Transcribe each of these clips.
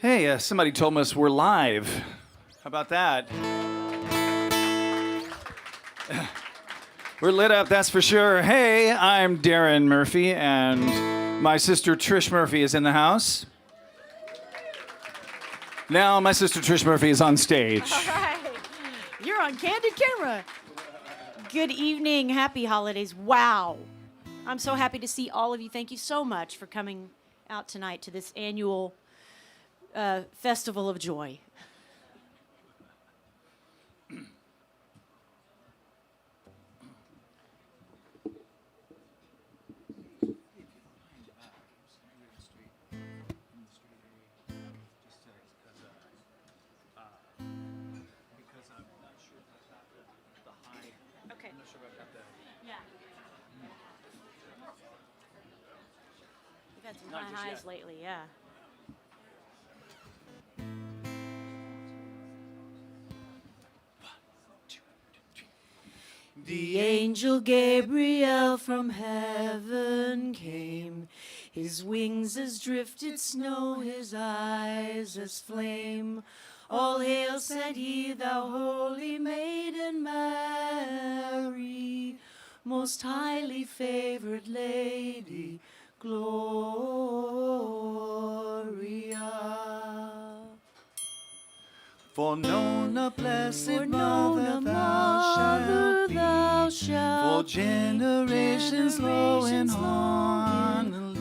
Hey, somebody told us we're live. How about that? We're lit up, that's for sure. Hey, I'm Darin Murphy, and my sister Trish Murphy is in the house. Now my sister Trish Murphy is on stage. All right. You're on candid camera. Good evening. Happy holidays. Wow. I'm so happy to see all of you. Thank you so much for coming out tonight to this annual Festival of Joy. Okay. Yeah. We've had some high highs lately, yeah. The angel Gabriel from heaven came. His wings as drifted snow, his eyes as flame. All hail, said he, thou holy maiden Mary, most highly favored lady, Gloria. For known a blessed mother thou shalt be, for generations low and honorly.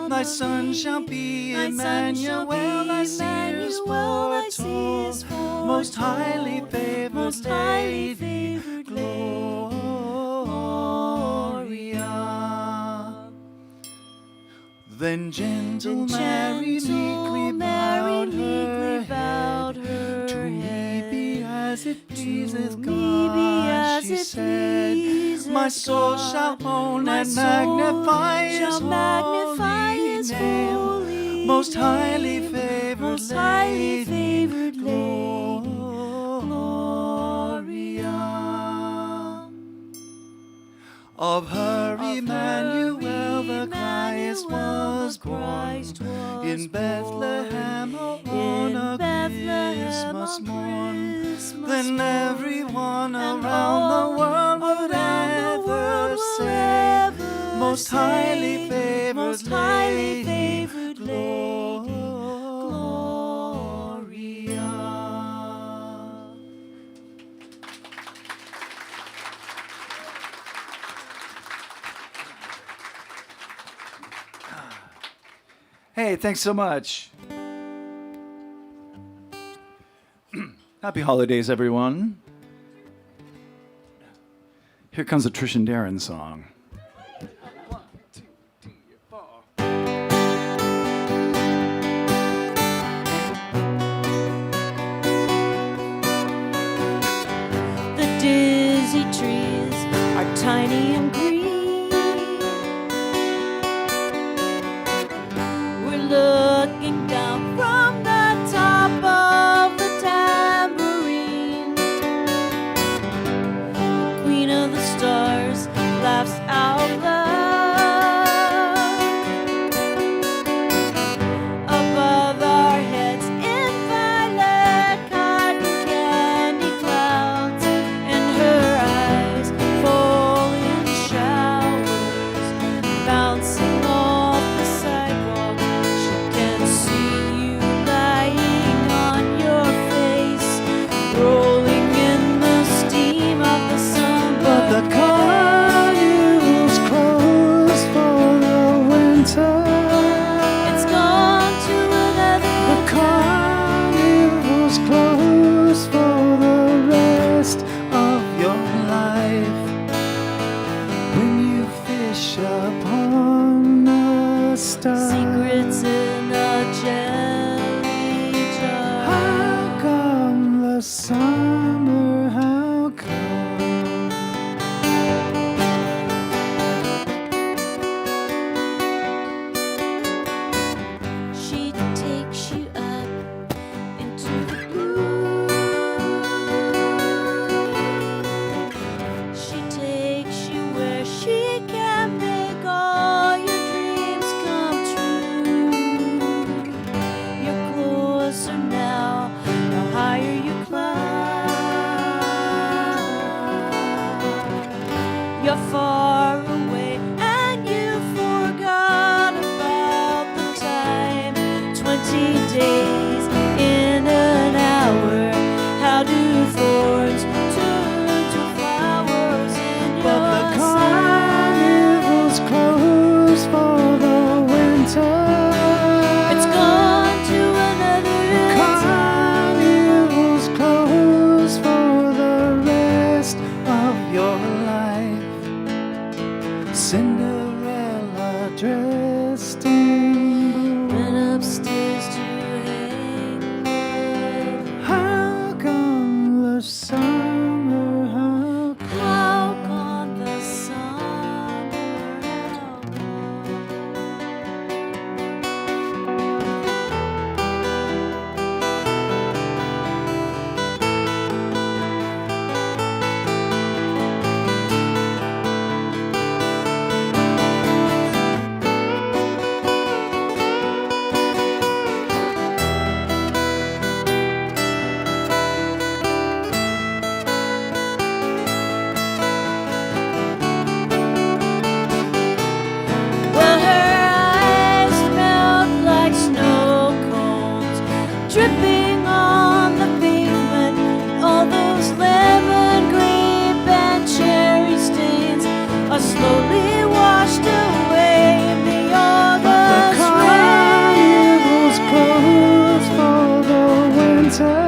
Thy son shall be Emmanuel, thy seers foretold, most highly favored lady, Gloria. Then gentle Mary meekly bowed her head. To me be as it pleaseth God, she said. My soul shall own and magnify his holy name. Most highly favored lady, Gloria. Of her Emmanuel the Christ was born in Bethlehem on a Christmas morn. Then everyone around the world would ever say, most highly favored lady, Gloria. Hey, thanks so much. Happy holidays, everyone. Here comes a Trish and Darin song. 1, 2, 3, 4. The dizzy trees are tiny and green. We're looking down from the top of the tambourine. Queen of the stars laughs out loud. Above our heads in violet cotton candy clouds, and her eyes fall in 20 days in an hour. How do thorns turn to flowers in But your the carnival's closed for the winter. It's gone to another time. Carnival's closed for the rest of your life. Cinderella dressed in blue. Went upstairs to hang the How come the summer? How gone the summer? Well, her eyes melt like snow cones, dripping on the pavement. All those lemon, grape, and cherry stains are slowly washed away in the The August carnival's rain. closed for the winter.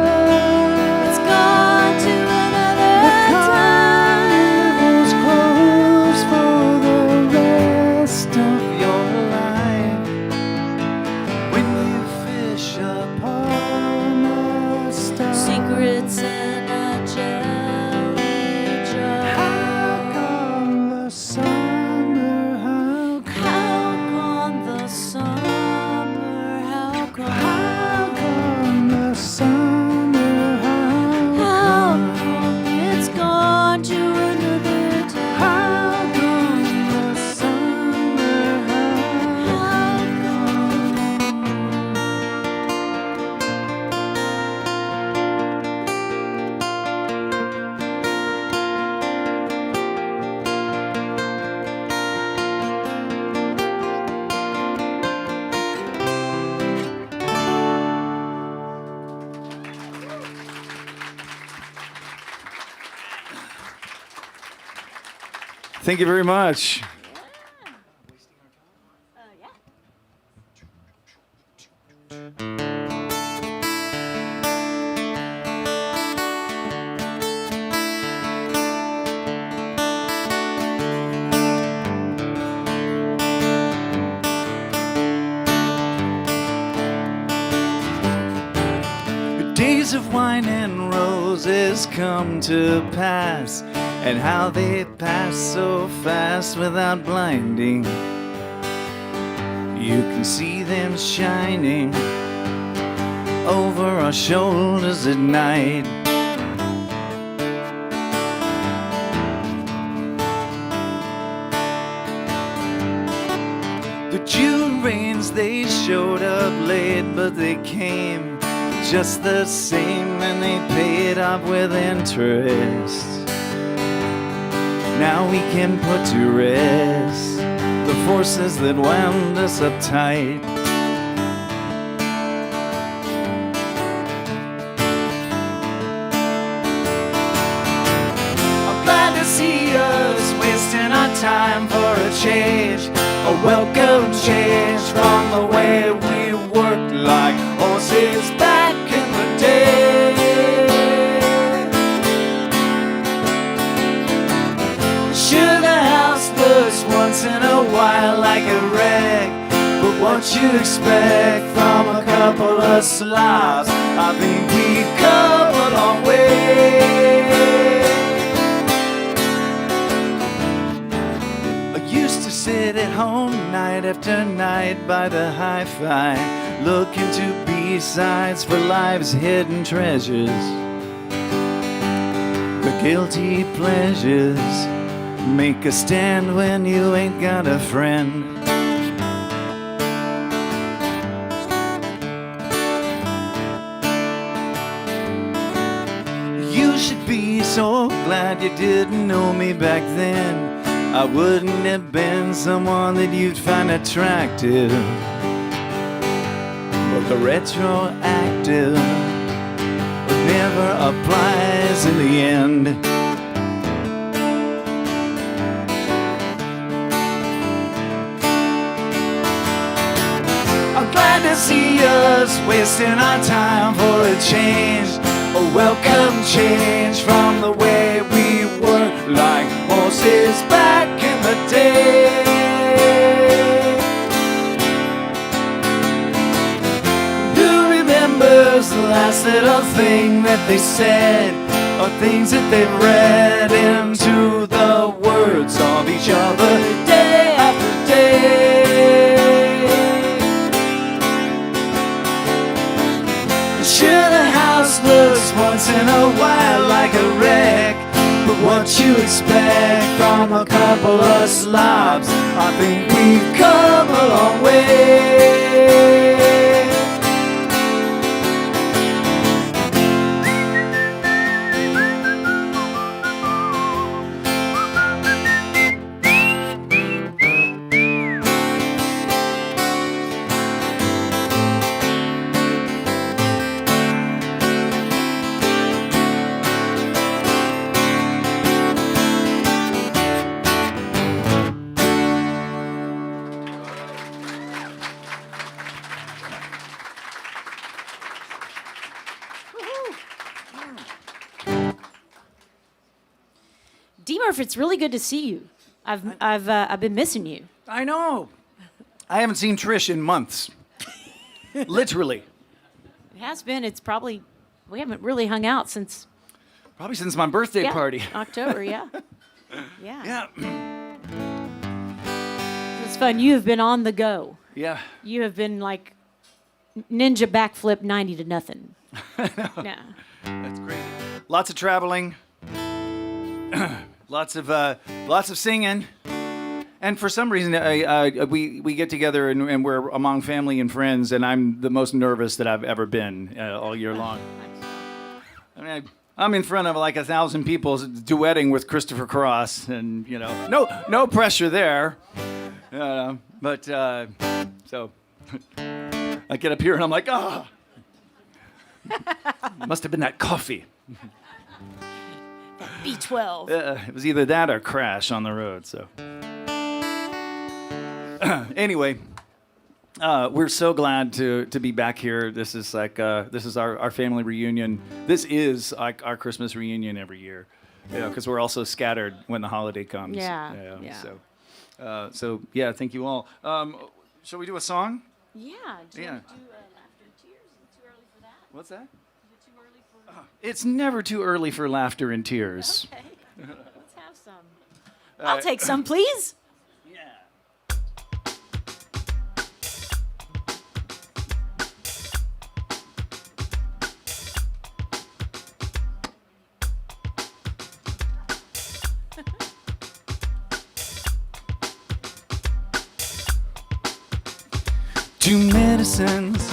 It's gone to another The time. carnival's closed for the rest of your life. When you fish upon a star. Secrets in a jelly jar. How come the summer? How gone the summer? How gone? How come the summer? How come it's gone to another time? How come the summer? How gone? Thank you very much. Days of wine and roses come to pass, and how they pass so fast without blinding. You can see them shining over our shoulders at night. The June rains, they showed up late, but they came just the same, and they paid off with interest. Now we can put to rest the forces that wound us up tight. I'm glad to see us wasting our time for a change, a welcome change from the way we worked like horses back in the day. Sure, the house looks once in a while like a wreck, but what you expect from a couple of slobs? I think we've come a long way. I used to sit at home night after night by the hi-fi, looking to B-sides for life's hidden treasures, the guilty pleasures. Make a stand when you ain't got a friend. You should be so glad you didn't know me back then. I wouldn't have been someone that you'd find attractive. But the retroactive never applies in the end. I'm glad to see us wasting our time for a change, a welcome change from the way we were, like horses back in the day. Who remembers the last little thing that they said, or things that they read into the words of each other day after day? Sure, the house looks once in a while like a wreck, but what you expect from a couple of slobs? I think we've come a long way. D-Murph, it's really good to see you. I've been missing you. I know. I haven't seen Trish in months. Literally. It has been. It's probably, we haven't really hung out since. Probably since my birthday party. October, yeah. Yeah. It's fun. You have been on the go. Yeah. You have been like ninja backflip 90 to nothing. Yeah. That's crazy. Lots of traveling. Lots of singing, and for some reason we get together and we're among family and friends, and I'm the most nervous that I've ever been all year long. I mean, I'm in front of like 1,000 people duetting with Christopher Cross, and you know, no pressure there, but so I get up here and I'm like, ah, must have been that coffee. B12. It was either that or crash on the road. So anyway, we're so glad to be back here. This is like this is our family reunion. This is like our Christmas reunion every year, because we're also scattered when the holiday comes. Yeah. So yeah, thank you all. Shall we do a song? Yeah. Do you want to do Laughter and Tears? Is it too early for that? What's that? It's never too early for Laughter and Tears. Okay. Let's have some. I'll take some, please. Yeah. Two medicines,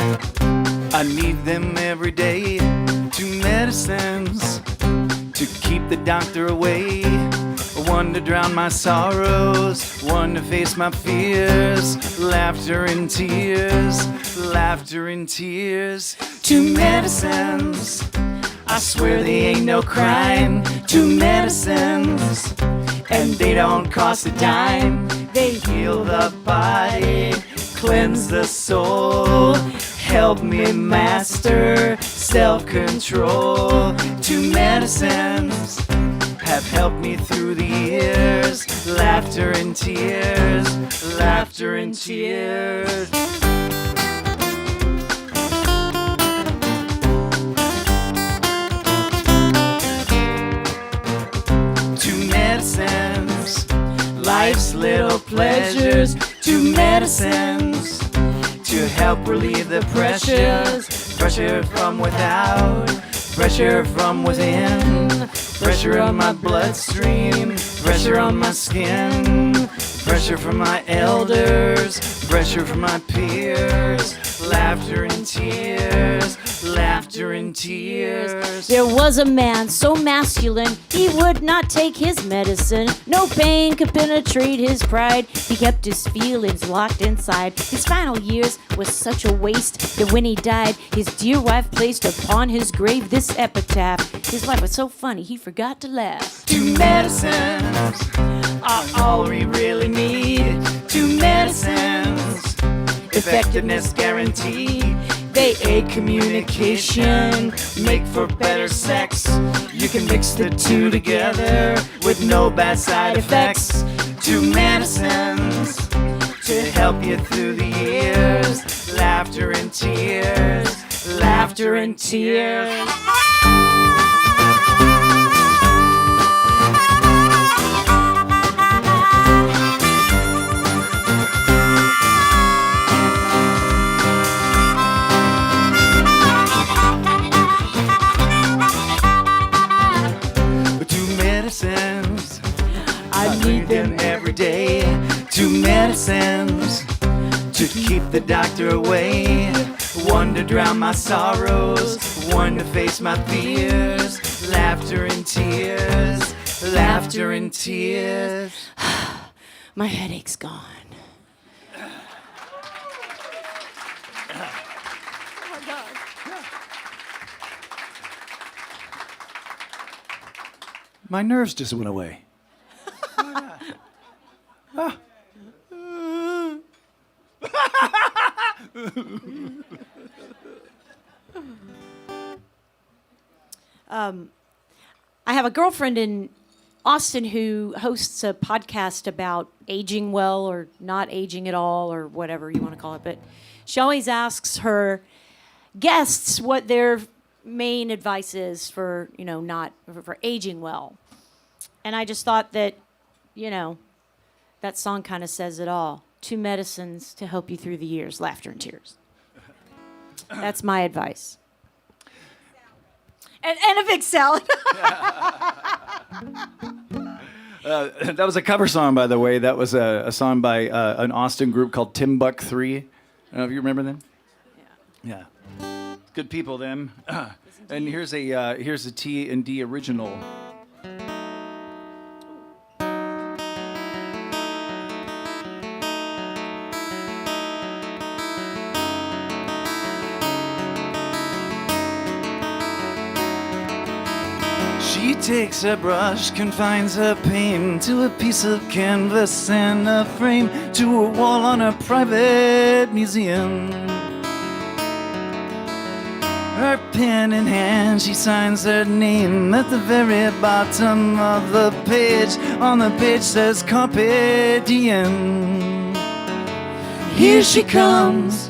I need them every day. Two medicines to keep the doctor away. One to drown my sorrows, one to face my fears. Laughter and tears, laughter and tears. Two medicines, I swear they ain't no crime. Two medicines, and they don't cost a dime. They heal the body, cleanse the soul. Help me master self-control. Two medicines have helped me through the years. Laughter and tears, laughter and tears. Two medicines, life's little pleasures. Two medicines to help relieve the pressures. Pressure from without, pressure from within. Pressure on my bloodstream, pressure on my skin. Pressure from my elders, pressure from my peers. Laughter and tears, laughter and in tears. There was a man so masculine, he would not take his medicine. No pain could penetrate his pride. He kept his feelings locked inside. His final years was such a waste that when he died, his dear wife placed upon his grave this epitaph. His life was so funny, he forgot to laugh. 2 medicines are all we really need. 2 medicines, effectiveness guaranteed. They aid communication, make for better sex. You can mix the two together with no bad side effects. 2 medicines to help you through the years. Laughter and tears, laughter and tears. I need them every day. 2 medicines to keep the doctor away. 1 to drown my sorrows, 1 to face my fears. Laughter and tears, laughter and tears. My headache's gone. My nerves just went away. I have a girlfriend in Austin who hosts a podcast about aging well or not aging at all or whatever you want to call it. But she always asks her guests what their main advice is for, not for aging well. And I just thought that, that song kind of says it all. 2 medicines to help you through the years, laughter and tears. That's my advice. And a big salad. That was a cover song, by the way. That was a song by an Austin group called Timbuk 3. I don't know if you remember them. Yeah. Good people, them. And here's a T&D original. She takes a brush, confines her pain to a piece of canvas and a frame, to a wall on a private museum. Her pen in hand, she signs her name at the very bottom of the page. On the page says Carpe Diem. Here she comes,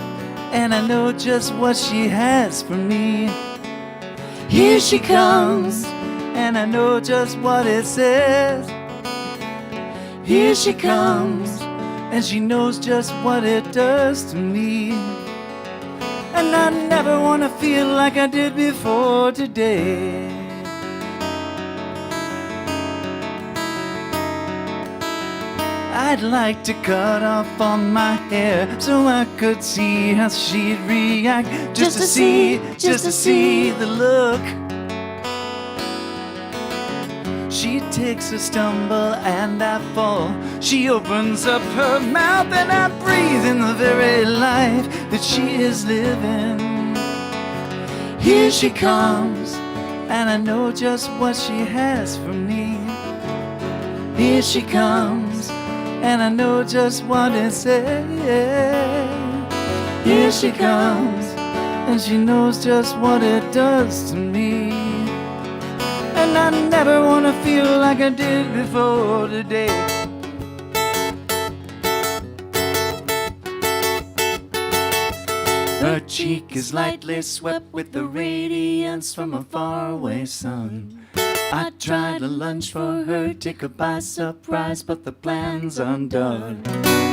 and I know just what she has for me. Here she comes, and I know just what it says. Here she comes, and she knows just what it does to me. And I never want to feel like I did before today. I'd like to cut off all my hair so I could see how she'd react. Just to see the look. She takes a stumble and I fall. She opens up her mouth and I breathe in the very life that she is living. Here she comes, and I know just what she has for me. Here she comes, and I know just what it says. Here she comes, and she knows just what it does to me. And I never want to feel like I did before today. Her cheek is lightly swept with the radiance from a faraway sun. I tried to lunge for her, take her by surprise, but the plan's undone.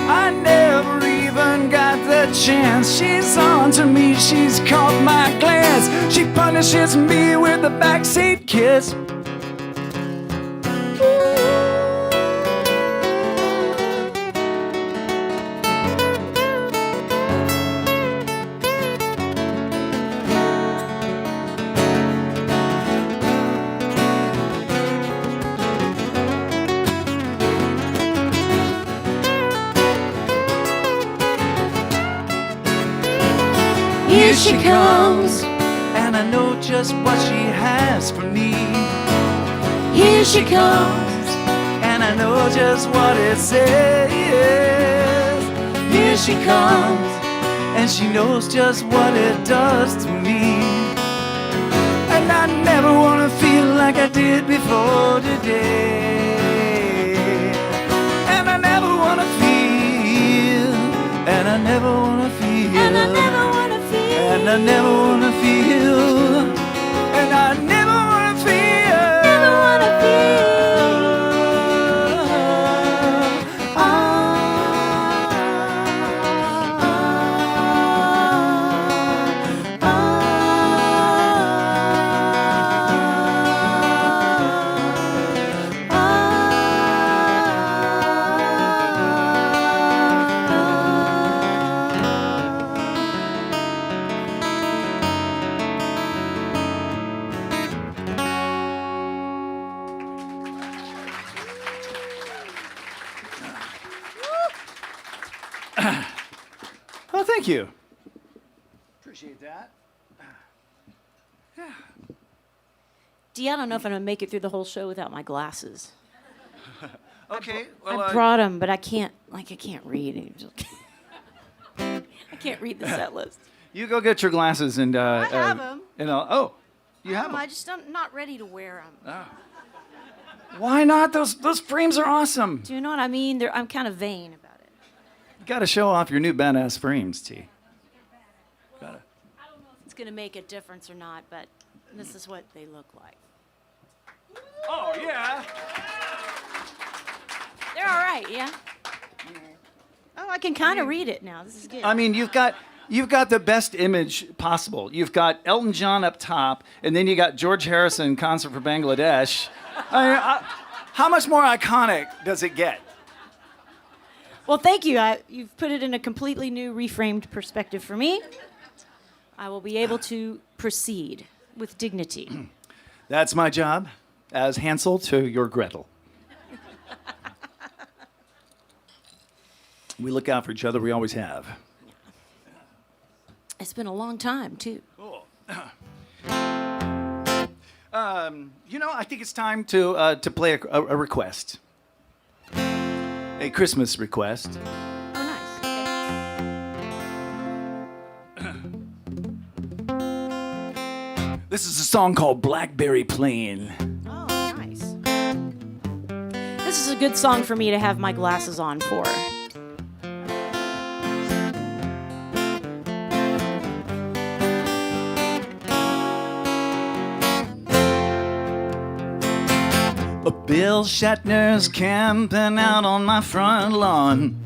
I never even got the chance. She's on to me, she's caught my glance. She punishes me with a backseat kiss. she comes, and I know just what she has for me. Here she comes, and I know just what it says. Here she comes, and she knows just what it does to me. And I never want to feel like I did before today. And I never want to feel, and I never want to feel, and I never wanna feel, and I never want to feel, and I never want to feel, never wanna feel. Oh, thank you. Appreciate that. Dee, I don't know if I'm gonna make it through the whole show without my glasses. Okay, I brought them, but I can't read. I can't read the set list. you go get your glasses and I have them. And oh, you have them. I just I'm not ready to wear them. Why not? Those frames are awesome. Do you know what I mean? I'm kind of vain about it. You got to show off your new badass frames, T. Gotta. I don't know if it's gonna make a difference or not, but this is what they look like. Oh yeah. They're all right, yeah. Oh, I can kind of read it now. This is good. I mean, you've got the best image possible. You've got Elton John up top, and then you got George Harrison concert for Bangladesh. How much more iconic does it get? Well, thank you. You've put it in a completely new, reframed perspective for me. I will be able to proceed with dignity. That's my job, as Hansel to your Gretel. We look out for each other. We always have. It's been a long time, too. Cool. I think it's time to play a request. A Christmas request. Oh, nice. Okay. This is a song called Blackberry Plain. Oh, nice. This is a good song for me to have my glasses on for. Bill Shatner's camping out on my front lawn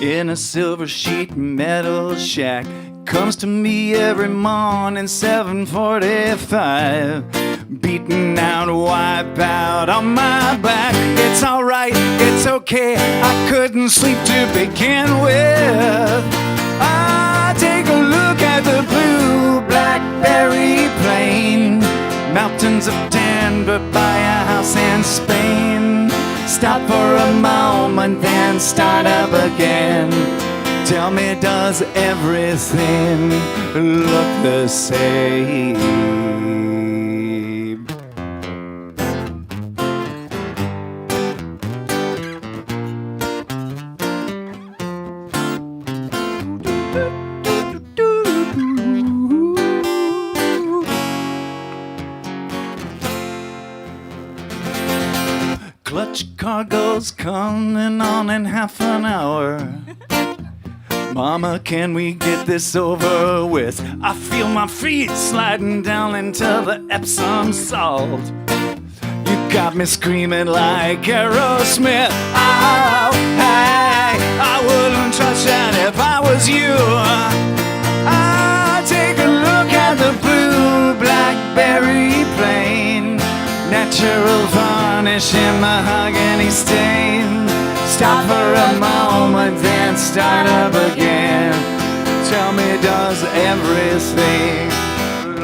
in a silver sheet metal shack. Comes to me every morning, 7:45, beating out Wipeout on my back. It's alright, it's okay, I couldn't sleep to begin with. I take a look at the blue Blackberry Plain, mountains of Denver by a house in Spain. Stop for a moment, then start up again. Tell me, does everything look the same? Clutch cargo's coming on in half an hour. Mama, can we get this over with? I feel my feet sliding down into the Epsom salt. You got me screaming like Aerosmith. Oh, hey, I wouldn't touch that if I was you. I take a look at the blue Blackberry Plain, natural varnish in mahogany stain. Stop for a moment, then start up again. Tell me, does everything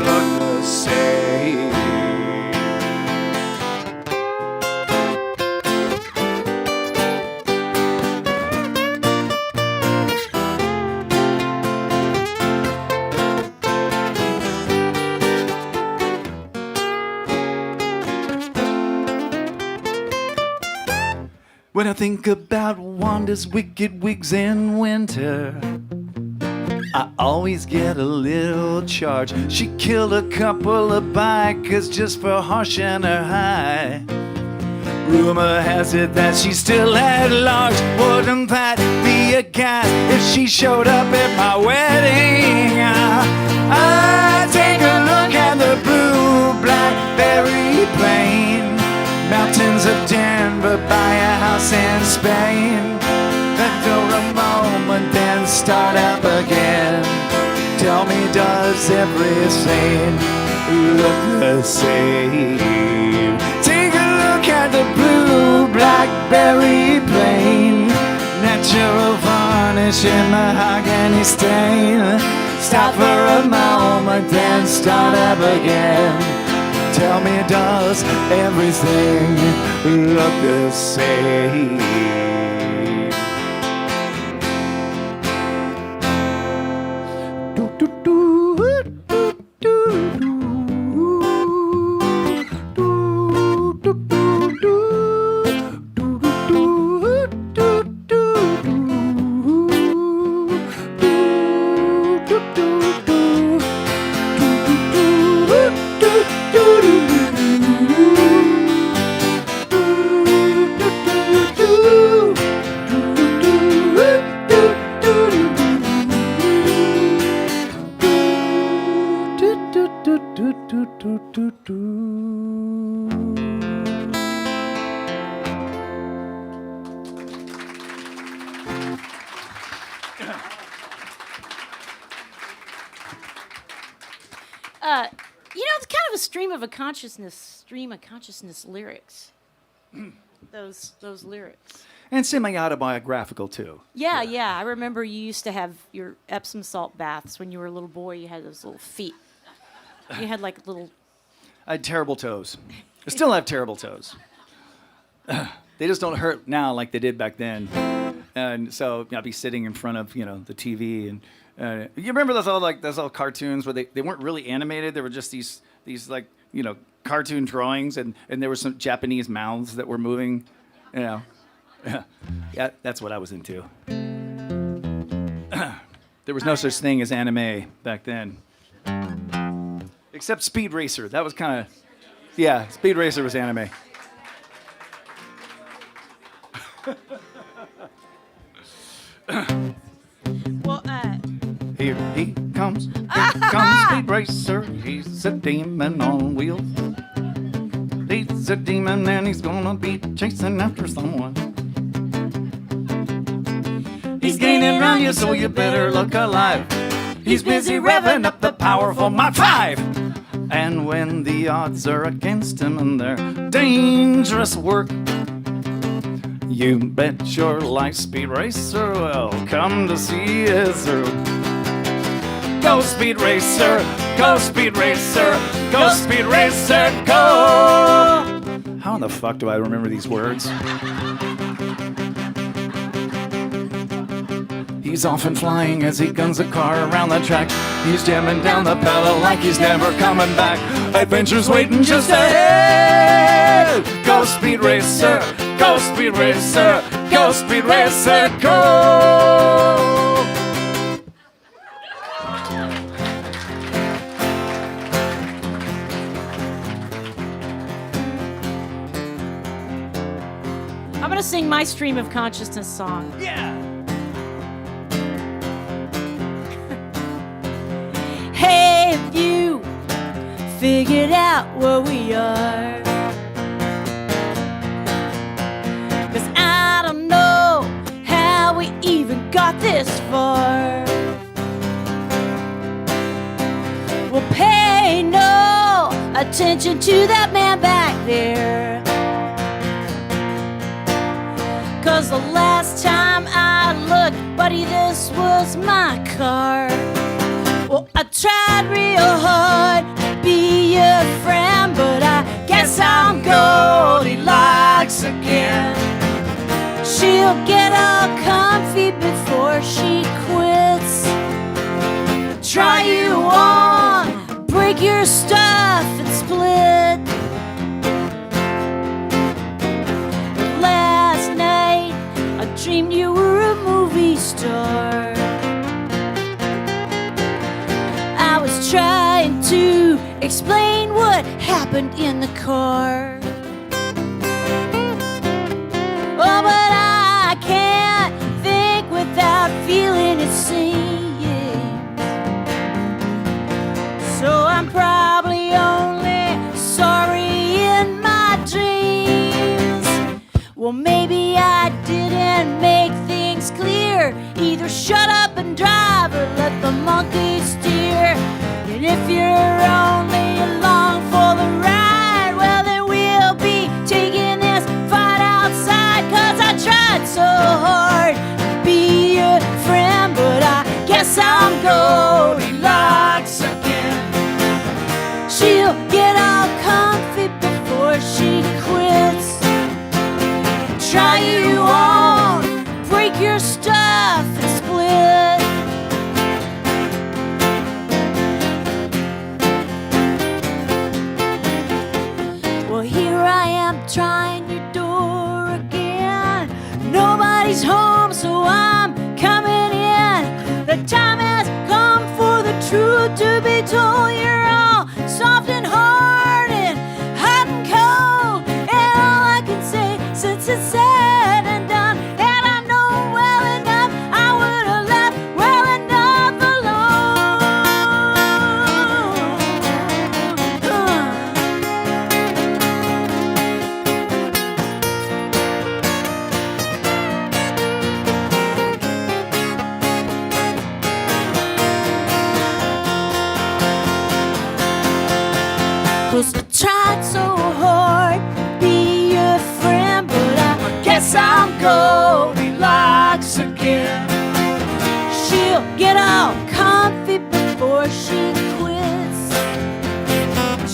look the same? When I think about Wanda's wicked wigs in winter, I always get a little charge. She killed a couple of bikers just for harshing her high. Rumor has it that she's still at large. Wouldn't that be a gas if she showed up at my wedding? I take a look at the blue blackberry plain, mountains of Denver, buy a house in Spain. Endure a moment, then start up again. Tell me, does everything look the same? Take a look at the blue blackberry plain, natural varnish in mahogany stain. Stop for a moment, then start up again. Tell me, does everything look the same? It's kind of a stream of consciousness lyrics. those lyrics. And semi-autobiographical, too. Yeah. I remember you used to have your Epsom salt baths when you were a little boy. You had those little feet. You had like little... I had terrible toes. I still have terrible toes. They just don't hurt now like they did back then. And so I'd be sitting in front of, the TV. And you remember those old cartoons where they weren't really animated? They were just these cartoon drawings, and there were some Japanese mouths that were moving. Yeah, that's what I was into. There was no such thing as anime back then. Except Speed Racer. That was kind of... Yeah, Speed Racer was anime. Well, Here he comes. Here comes Speed Racer. He's a demon on wheels. He's a demon and he's gonna be chasing after someone. He's gaining around you, so you better look alive. He's busy revving up the powerful Mach 5. And when the odds are against him and their dangerous work, you bet your life Speed Racer will come to see his earth. Go Speed Racer, go Speed Racer, go Speed Racer, go! How in the fuck do I remember these words? He's off and flying as he guns a car around the track. He's jamming down the pedal like he's never coming back. Adventure's waiting just ahead. Go Speed Racer, go Speed Racer, go Speed Racer, go! I'm going to sing my stream of consciousness song. Yeah! Hey, have you figured out where we are? 'Cause I don't know how we even got this far. Well, pay no attention to that man back there. 'Cause the last time I looked, buddy, this was my car. Well, I tried real hard to be your friend, but I guess I'm Goldilocks again. She'll get all comfy before she quits. Try you on, break your stuff and split. Last night door. I was trying to explain what happened in the car. Oh, but I can't think without feeling it sing. So I'm probably only sorry in my dreams. Well, maybe I didn't make things clear. Either shut up and drive or let the monkey steer. And if you're only along for the ride, well, then we'll be taking this fight outside. 'Cause I tried so hard to be a friend, but I guess I'm Goldilocks again. She'll get all comfy before she quits. Try you on, break your stuff and split. Well, here I am trying your door again. Nobody's home, so I'm coming in. The time has come for the truth to be told. You're all soft and hard and hot and cold. And all I can say since it's said and done, and I know well enough I would have left well enough "'Cause I tried so hard to be your friend, but I guess I'm Goldilocks again. She'll get all comfy before she quits.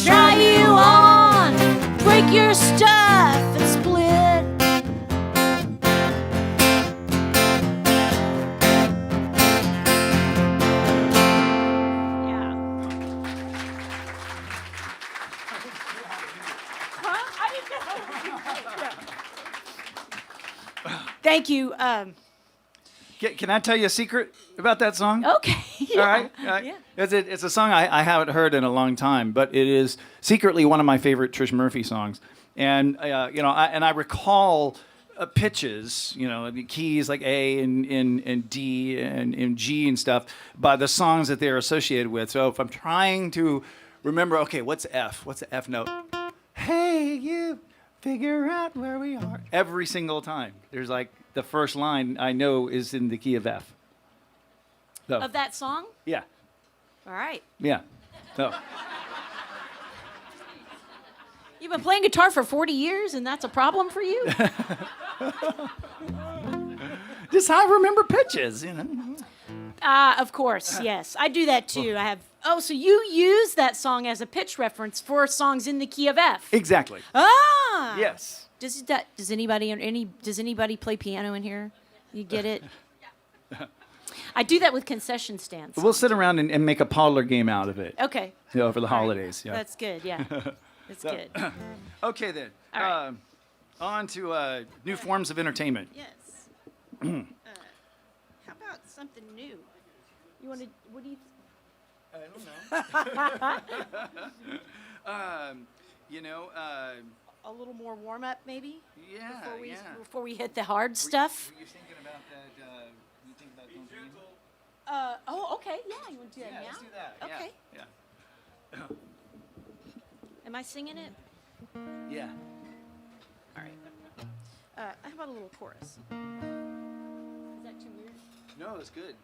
Try you on, break your stuff and split. Yeah. Thank you. Can I tell you a secret about that song? Okay. Yeah. All right. Yeah. It's a song I haven't heard in a long time, but it is secretly one of my favorite Trish Murphy songs. And I recall pitches, the keys like A and D and G and stuff, by the songs that they're associated with. So if I'm trying to remember, okay, what's F? What's the F note? Hey, you, figure out where we are. Every single time. There's like the first line I know is in the key of F. So, Of that song? yeah. All right. Yeah. So. You've been playing guitar for 40 years and that's a problem for you? Just how I remember pitches, Of course, yes. I do that too. I have. Oh, so you use that song as a pitch reference for songs in the key of F? Exactly. Ah. Yes. Does anybody play piano in here? You get it? I do that with concession stands. We'll sit around and make a parlor game out of it. Okay. For the holidays. Yeah. That's good. Yeah. That's good. Okay then. All right. On to new forms of entertainment. Yes. How about something new? You want to? What do you? I don't know. A little more warm up, maybe. Yeah. Before we hit the hard stuff. Were you thinking about that? You think about Don't Dream? Oh, okay. Yeah, you want to do that now? Let's do that. Okay. Yeah. Am I singing it? Yeah. All right. How about a little chorus? Is that too weird? No, it's good.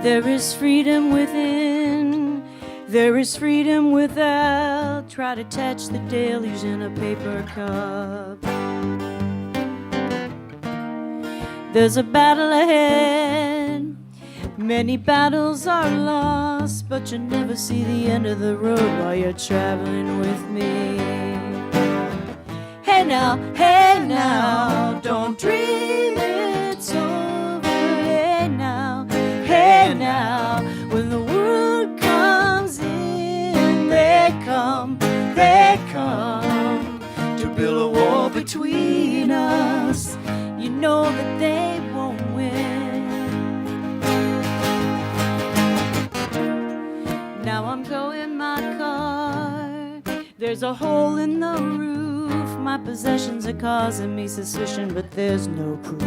There is freedom within, there is freedom without. Try to catch the deluge in a paper cup. There's a battle ahead, many battles are lost, but you never see the end of the road while you're traveling with me. Hey now, don't dream it's over. Hey now, when the world between us, you know that they won't win. Now I'm towing my car, there's a hole in the roof. My possessions are causing me suspicion, but there's no proof.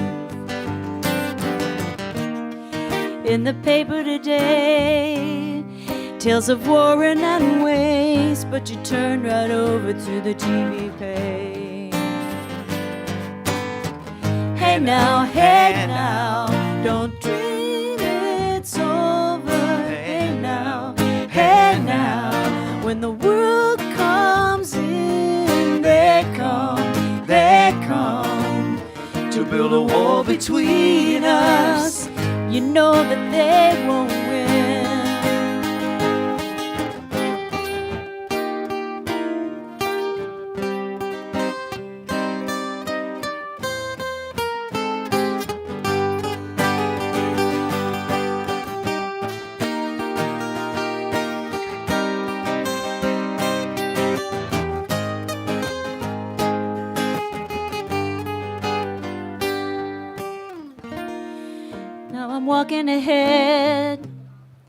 In the paper today, tales of war and waste, but you turn right over to the TV page. Hey now, don't dream it's over. Hey now, when the world comes in, they come to build a wall between us. You know that they won't win. I'm walking ahead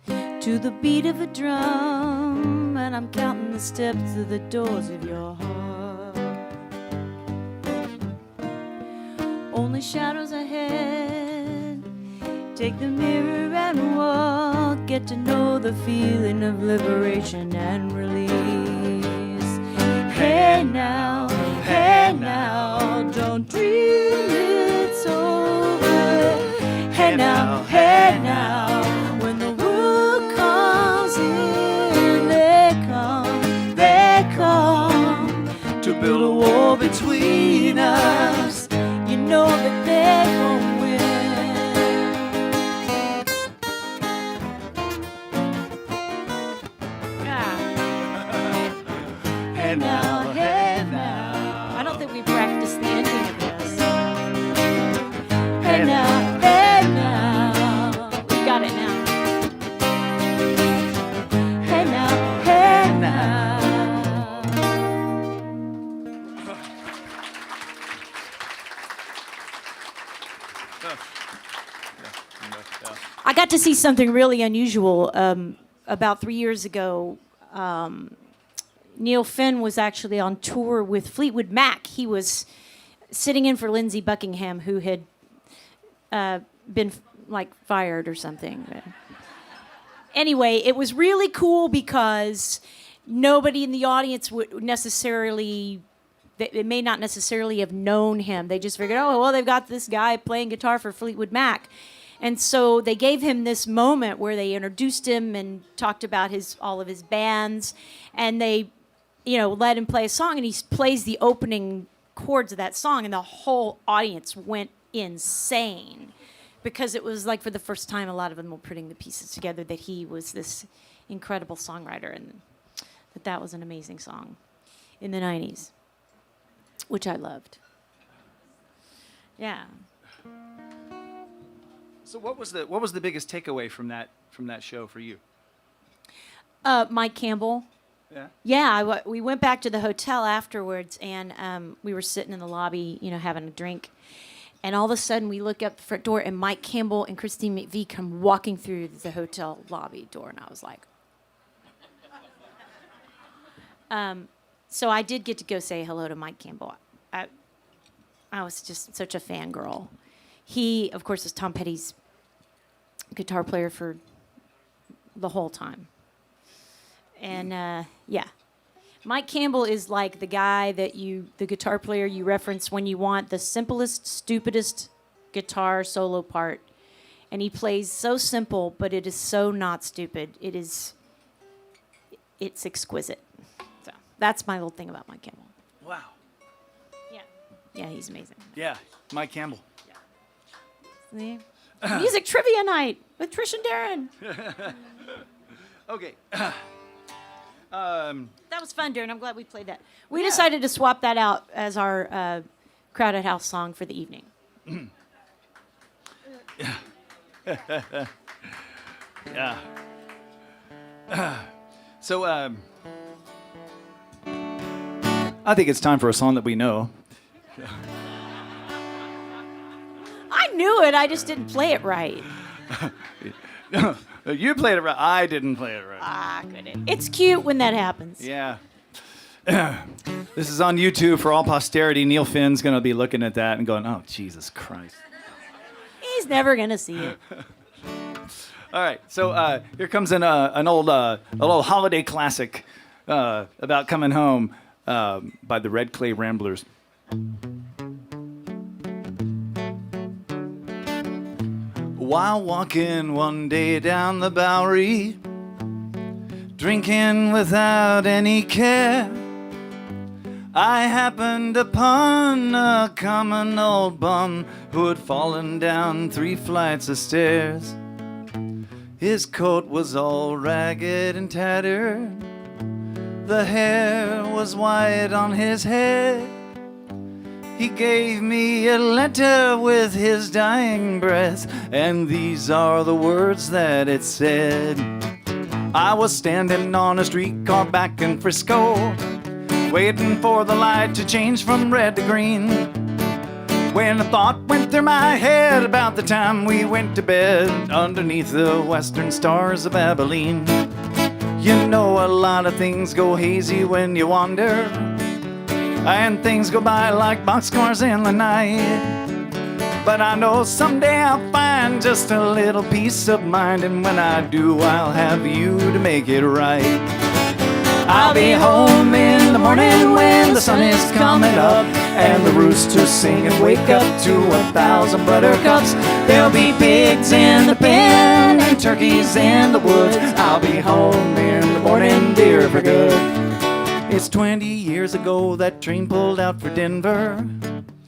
to the beat of a drum, and I'm counting the steps to the doors of your heart. Only shadows ahead. Take the mirror and walk. Get to know the feeling of liberation and release. Hey now, don't dream it's over. Hey now, when the world comes in, they come to build a wall between us. You know that they won't win. Hey now. I don't think we practiced the ending of this. Hey now. Got it now. Hey now. I got to see something really unusual about 3 years ago. Neil Finn was actually on tour with Fleetwood Mac. He was sitting in for Lindsey Buckingham, who had been fired or something. Anyway, it was really cool because nobody in the audience would necessarily, they may not necessarily have known him. They just figured, oh, well, they've got this guy playing guitar for Fleetwood Mac. And so they gave him this moment where they introduced him and talked about all of his bands, and they, let him play a song, and he plays the opening chords of that song, and the whole audience went insane. Because it was for the first time, a lot of them were putting the pieces together that he was this incredible songwriter, and that was an amazing song in the 90s, which I loved. Yeah. So what was the biggest takeaway from that show for you? Mike Campbell. Yeah. Yeah, we went back to the hotel afterwards, and we were sitting in the lobby, having a drink. And all of a sudden, we look up the front door, and Mike Campbell and Christine McVie come walking through the hotel lobby door, and I was like... so I did get to go say hello to Mike Campbell. I was just such a fangirl. He, of course, is Tom Petty's guitar player for the whole time. And, yeah. Mike Campbell is like the guy the guitar player you reference when you want the simplest, stupidest guitar solo part. And he plays so simple, but it is so not stupid. It's exquisite. So that's my little thing about Mike Campbell. Wow. Yeah, he's amazing. Yeah, Mike Campbell. See? Music trivia night with Trish and Darin. Okay. That was fun, Darin. I'm glad we played that. We decided to swap that out as our Crowded House song for the evening. Yeah. So, I think it's time for a song that we know. I knew it, I just didn't play it right. You played it right. I didn't play it right. Ah, couldn't. It's cute when that happens. Yeah. This is on YouTube for all posterity. Neil Finn's going to be looking at that and going, oh, Jesus Christ. He's never gonna see it. All right, so here comes an old holiday classic about coming home by the Red Clay Ramblers. While walking one day down the Bowery, drinking without any care, I happened upon a common old bum who had fallen down 3 flights of stairs. His coat was all ragged and tattered, the hair was white on his head. He gave me a letter with his dying breath, and these are the words that it said. I was standing on a streetcar back in Frisco, waiting for the light to change from red to green, when a thought went through my head about the time we went to bed underneath the western stars of Abilene. You know, a lot of things go hazy when you wander, and things go by like boxcars in the night. But I know someday I'll find just a little peace of mind, and when I do, I'll have you to make it right. I'll be home in the morning when the sun is coming up, and the roosters sing and wake up to 1,000 buttercups. There'll be pigs in the pen and turkeys in the woods. I'll be home in the morning, dear, for good. It's 20 years ago that train pulled out for Denver,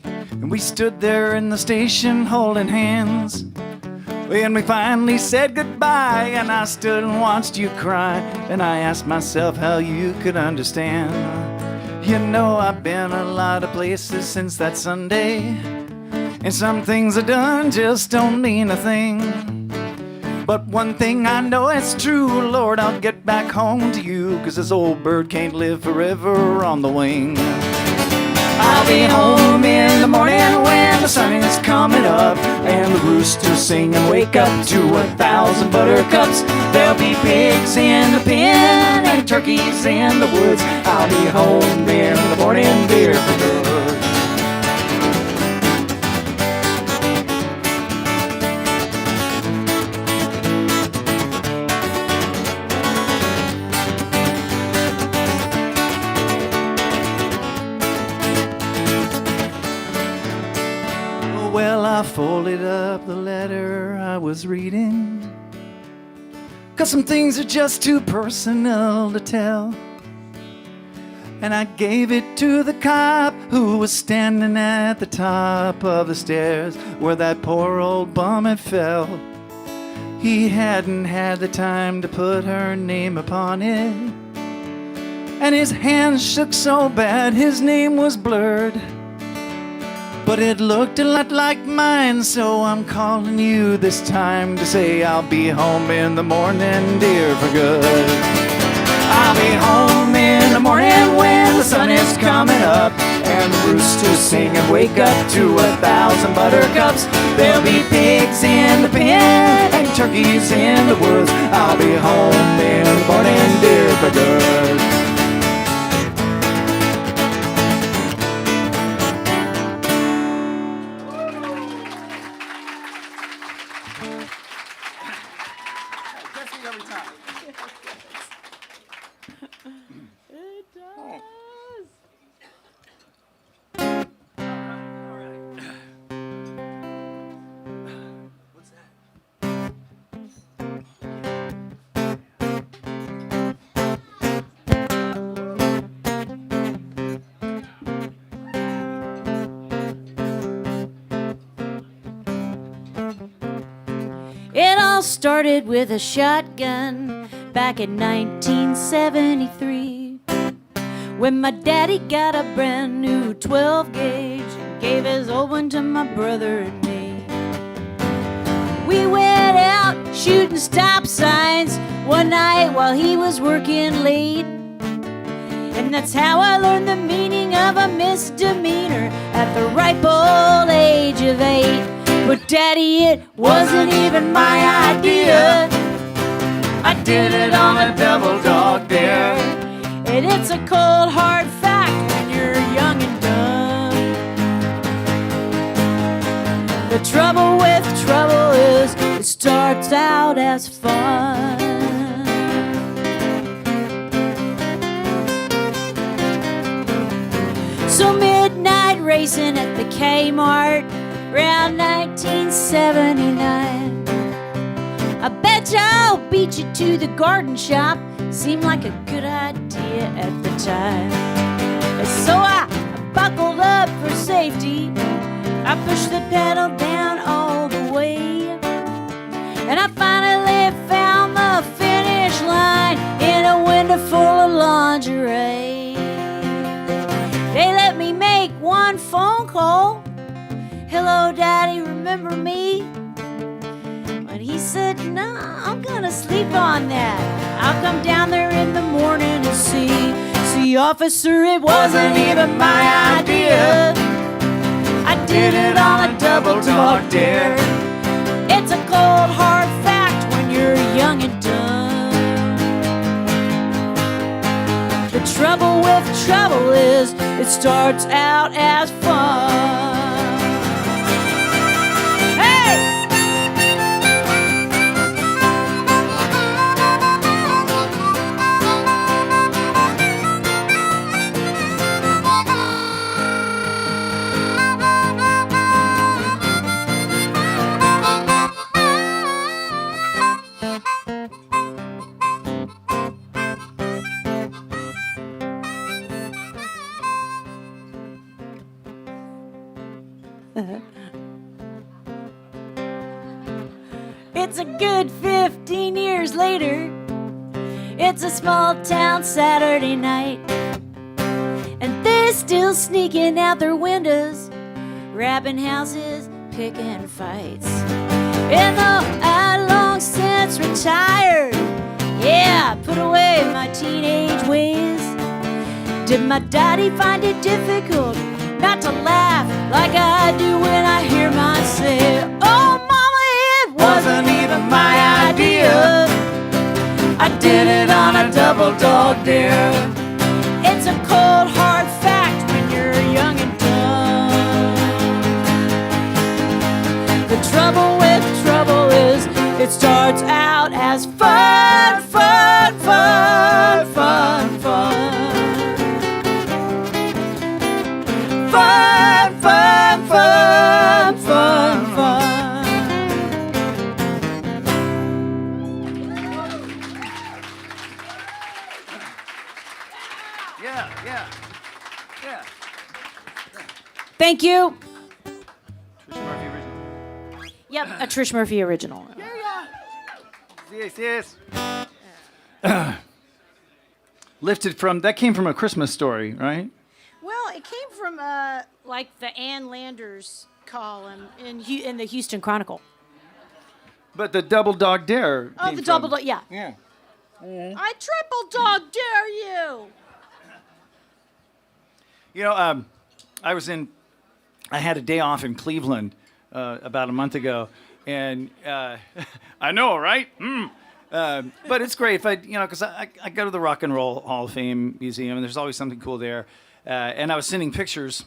and we stood there in the station holding hands. When we finally said goodbye, and I stood and watched you cry, and I asked myself how you could understand. You know, I've been a lot of places since that Sunday, and some things I've done just don't mean a thing. But one thing I know is true, Lord, I'll get back home to you, 'cause this old bird can't live forever on the wing. I'll be home in the morning when the sun is coming up, and the roosters sing and wake up to 1,000 buttercups. There'll be pigs in the pen and turkeys in the woods. I'll be home in the morning, dear, for good. Well, I folded up the letter I was reading, 'cause some things are just too personal to tell. And I gave it to the cop who was standing at the top of the stairs where that poor old bum had fell. He hadn't had the time to put her name upon it, and his hands shook so bad his name was blurred. But it looked a lot like mine, so I'm calling you this time to say I'll be home in the morning, dear, for good. I'll be home in the morning when the sun is coming up, and the roosters sing and wake up to 1,000 buttercups. There'll be pigs in the pen and turkeys in the woods. I'll be home in the morning, dear, for good. It all started with a shotgun back in 1973, when my daddy got a brand new 12 gauge and gave his old one to my brother and me. We went out shooting stop signs one night while he was working late, and that's how I learned the meaning of a misdemeanor at the ripe old age of 8. But Daddy, it wasn't even my idea. I did it on a double dog dare. And it's a cold hard fact when you're young and dumb. The trouble with trouble is it starts out as fun. So midnight racing at the Kmart around 1979. I bet you I'll beat you to the garden shop. Seemed like a good idea at the time. And so I buckled up for safety. I pushed the pedal down all the way. And I finally found the finish line in a window full of lingerie. They let me make one phone call. Hello, Daddy, remember me? And he said, no, I'm gonna sleep on that. I'll come down there in the morning and see. See, officer, it wasn't even my idea. I did it on a double dog dare. It's a cold hard fact when you're young and dumb. The trouble with trouble is it starts out as fun. It's a good 15 years later. It's a small town Saturday night, and they're still sneaking out their windows, robbing houses, picking fights. And though I long since retired, yeah, I put away my teenage ways. Did my daddy find it difficult not to laugh like I do when I hear myself say, oh, mama, it wasn't even my idea. I did it on a double dog dare. It's a cold, hard fact when you're young and dumb. The trouble with trouble is it starts out as fun, fun, fun, fun, fun. Fun, fun, fun, fun, fun. Yeah. Thank you. Trish Murphy original. Yep, a Trish Murphy original. Yes. Lifted from, that came from A Christmas Story, right? Well, it came from like the Ann Landers column in the Houston Chronicle. But the double dog dare. Oh, came the from- double dog, yeah. Yeah. I triple dog dare you. You know, I had a day off in Cleveland about a month ago, and I know, right? But it's great if because I go to the Rock and Roll Hall of Fame Museum, and there's always something cool there. And I was sending pictures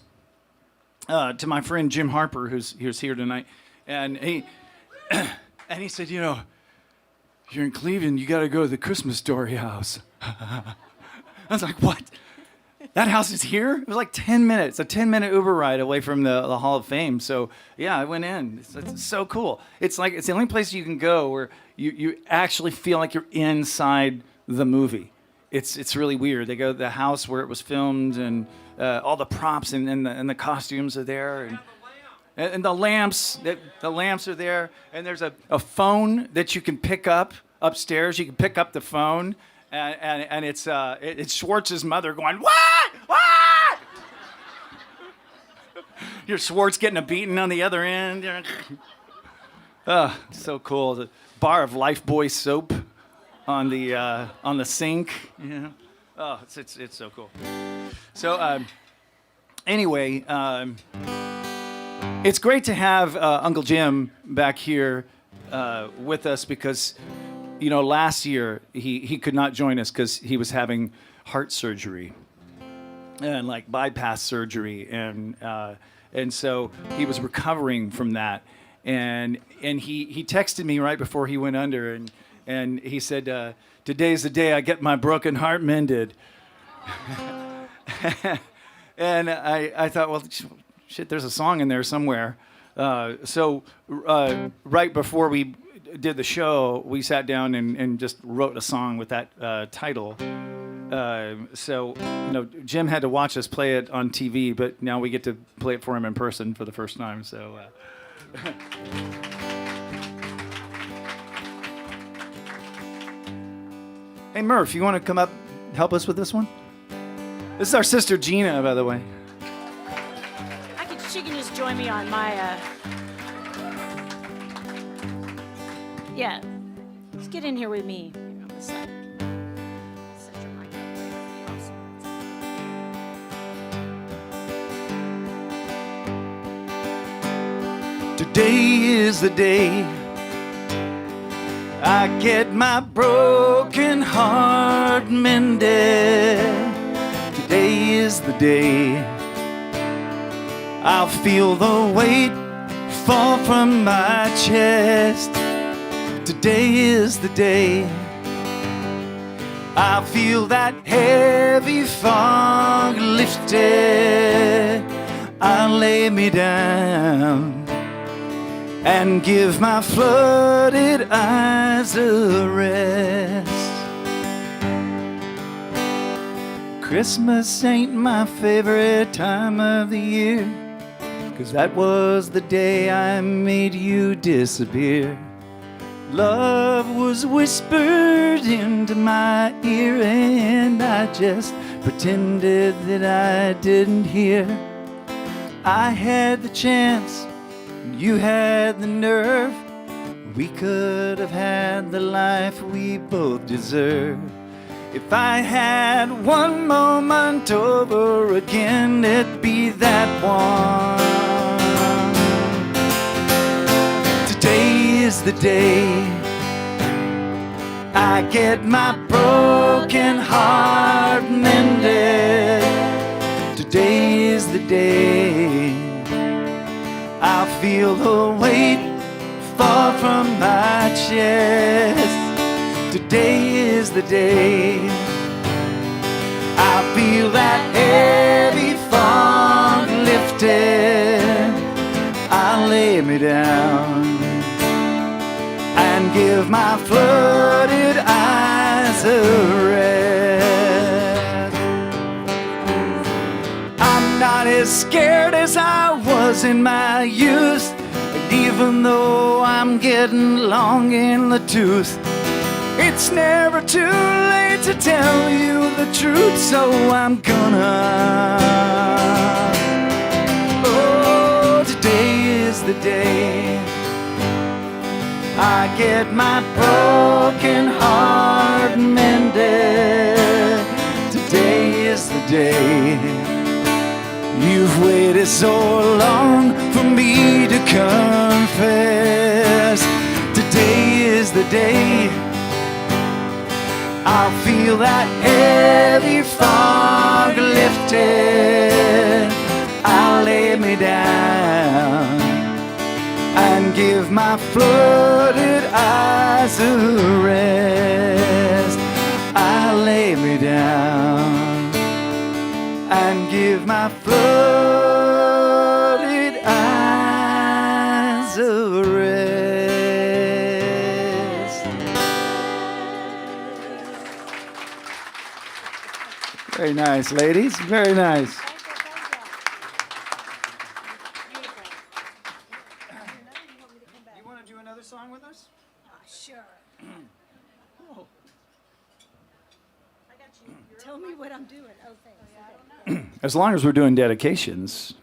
to my friend Jim Harper, who's here tonight, and he said, you're in Cleveland, you got to go to the Christmas Story house. I was like, what? That house is here? It was like 10 minutes, a 10-minute Uber ride away from the Hall of Fame. So, yeah, I went in. It's so cool. It's like, it's the only place you can go where you actually feel like you're inside the movie. It's really weird. They go to the house where it was filmed, and all the props and the costumes are there. And the lamps are there. And there's a phone that you can pick up upstairs. You can pick up the phone. And it's Schwartz's mother going, what? You're Schwartz getting a beating on the other end. So cool. The bar of Lifebuoy soap on the sink. Oh, it's so cool. So Anyway, it's great to have Uncle Jim back here with us because, you know, last year he could not join us because he was having heart surgery and like bypass surgery, and so he was recovering from that, and he texted me right before he went under, and he said, "Today's the day I get my broken heart mended." And I thought, well, shit, there's a song in there somewhere. So right before we did the show, we sat down and just wrote a song with that title. So, you know, Jim had to watch us play it on TV, but now we get to play it for him in person for the first time. So. Hey, Murph, you want to come up help us with this one? This is our sister Gina, by the way. She can just join me on my, yeah. Just get in here with me here on this side. Set your mic up. Today is the day I get my broken heart mended. Today is the day I'll feel the weight fall from my chest. Today is the day I feel that heavy fog lifted. I'll lay me down and give my flooded eyes a rest. Christmas ain't my favorite time of the year, 'cause that was the day I made you disappear. Love was whispered into my ear and I just pretended that I didn't hear. I had the chance, you had the nerve. We could have had the life we both deserve. If I had one moment over again, it'd be that one. Today is the day I get my broken heart mended. Today is the day I'll feel the weight fall from my chest. Today is the day I feel that heavy fog lifted. I'll lay me down and give my flooded eyes a rest. I'm not as scared as I was in my youth, and even though I'm getting long in the tooth, it's never too late to tell you the truth, so I'm gonna. Oh, today is the day I get my broken heart mended. Today is the day you've waited so long for me to confess. Today is the day I'll feel that heavy fog lifted. I'll lay me down and give my flooded eyes a rest. I'll lay me down and give my flooded eyes a rest. Very nice, ladies. Very nice. You want to do another song with us? Sure. Tell me what I'm doing. Oh, thanks. As long as we're doing dedications.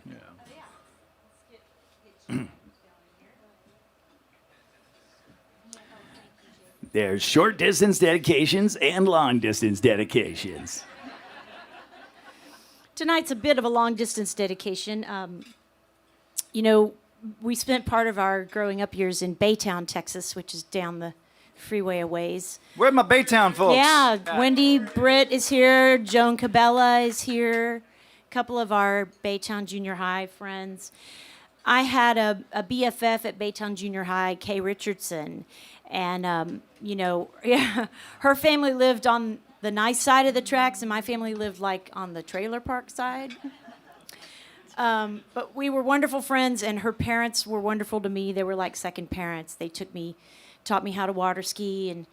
Yeah. There's short distance dedications and long distance dedications. Tonight's a bit of a long-distance dedication. You know, we spent part of our growing up years in Baytown, Texas, which is down the freeway a ways. Where are my Baytown folks? Yeah, Wendy Britt is here. Joan Cabela is here. A couple of our Baytown Junior High friends. I had a BFF at Baytown Junior High, Kay Richardson. And, you know, yeah, her family lived on the nice side of the tracks, and my family lived, like, on the trailer park side. But we were wonderful friends, and her parents were wonderful to me. They were like second parents. They taught me how to water ski, and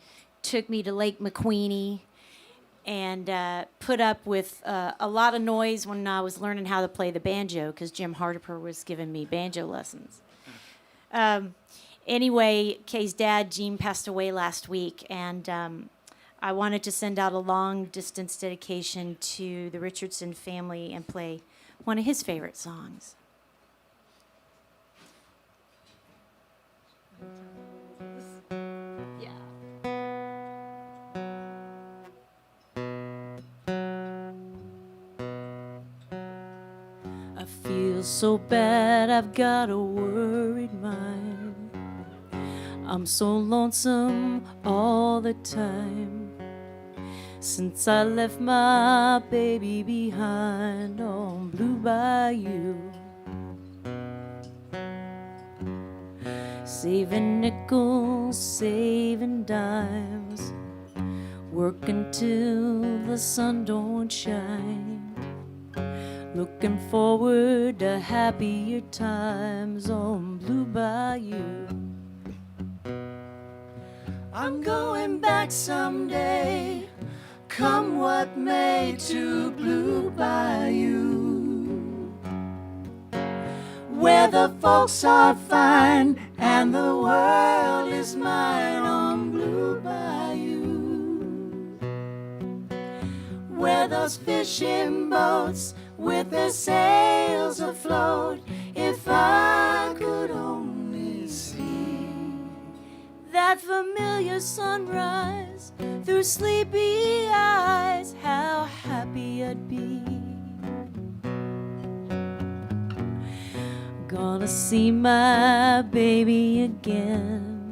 took me to Lake McQueenie, and put up with a lot of noise when I was learning how to play the banjo, because Jim Hardiper was giving me banjo lessons. Anyway, Kay's dad, Gene, passed away last week, and I wanted to send out a long-distance dedication to the Richardson family and play one of his favorite songs. Yeah. I feel so bad, I've got a worried mind. I'm so lonesome all the time. Since I left my baby behind on Blue Bayou, saving nickels, saving dimes, working till the sun don't shine, looking forward to happier times on Blue Bayou. I'm going back someday, come what may, to Blue Bayou, where the folks are fine and the world is mine on Blue Bayou, where those fishing boats with their sails afloat, if I could only see that familiar sunrise through sleepy eyes, how happy I'd be. Gonna see my baby again,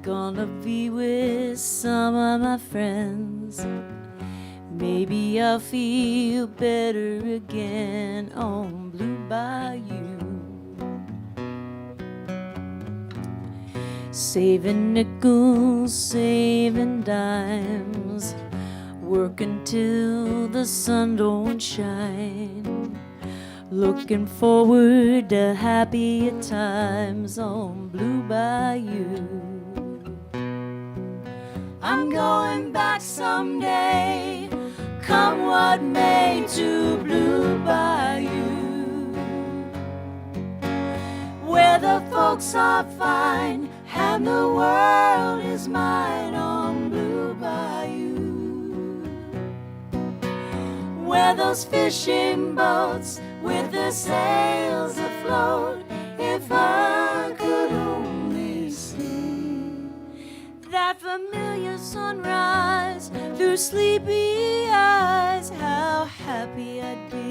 gonna be with some of my friends. Maybe I'll feel better again on Blue Bayou. Saving nickels, saving dimes, working till the sun don't shine, looking forward to happier times on Blue Bayou. I'm going back someday, come what may, to Blue Bayou, where the folks are fine and the world is mine on Blue Bayou, where those fishing boats with their sails afloat, if I could only see that familiar sunrise through sleepy eyes, how happy I'd be.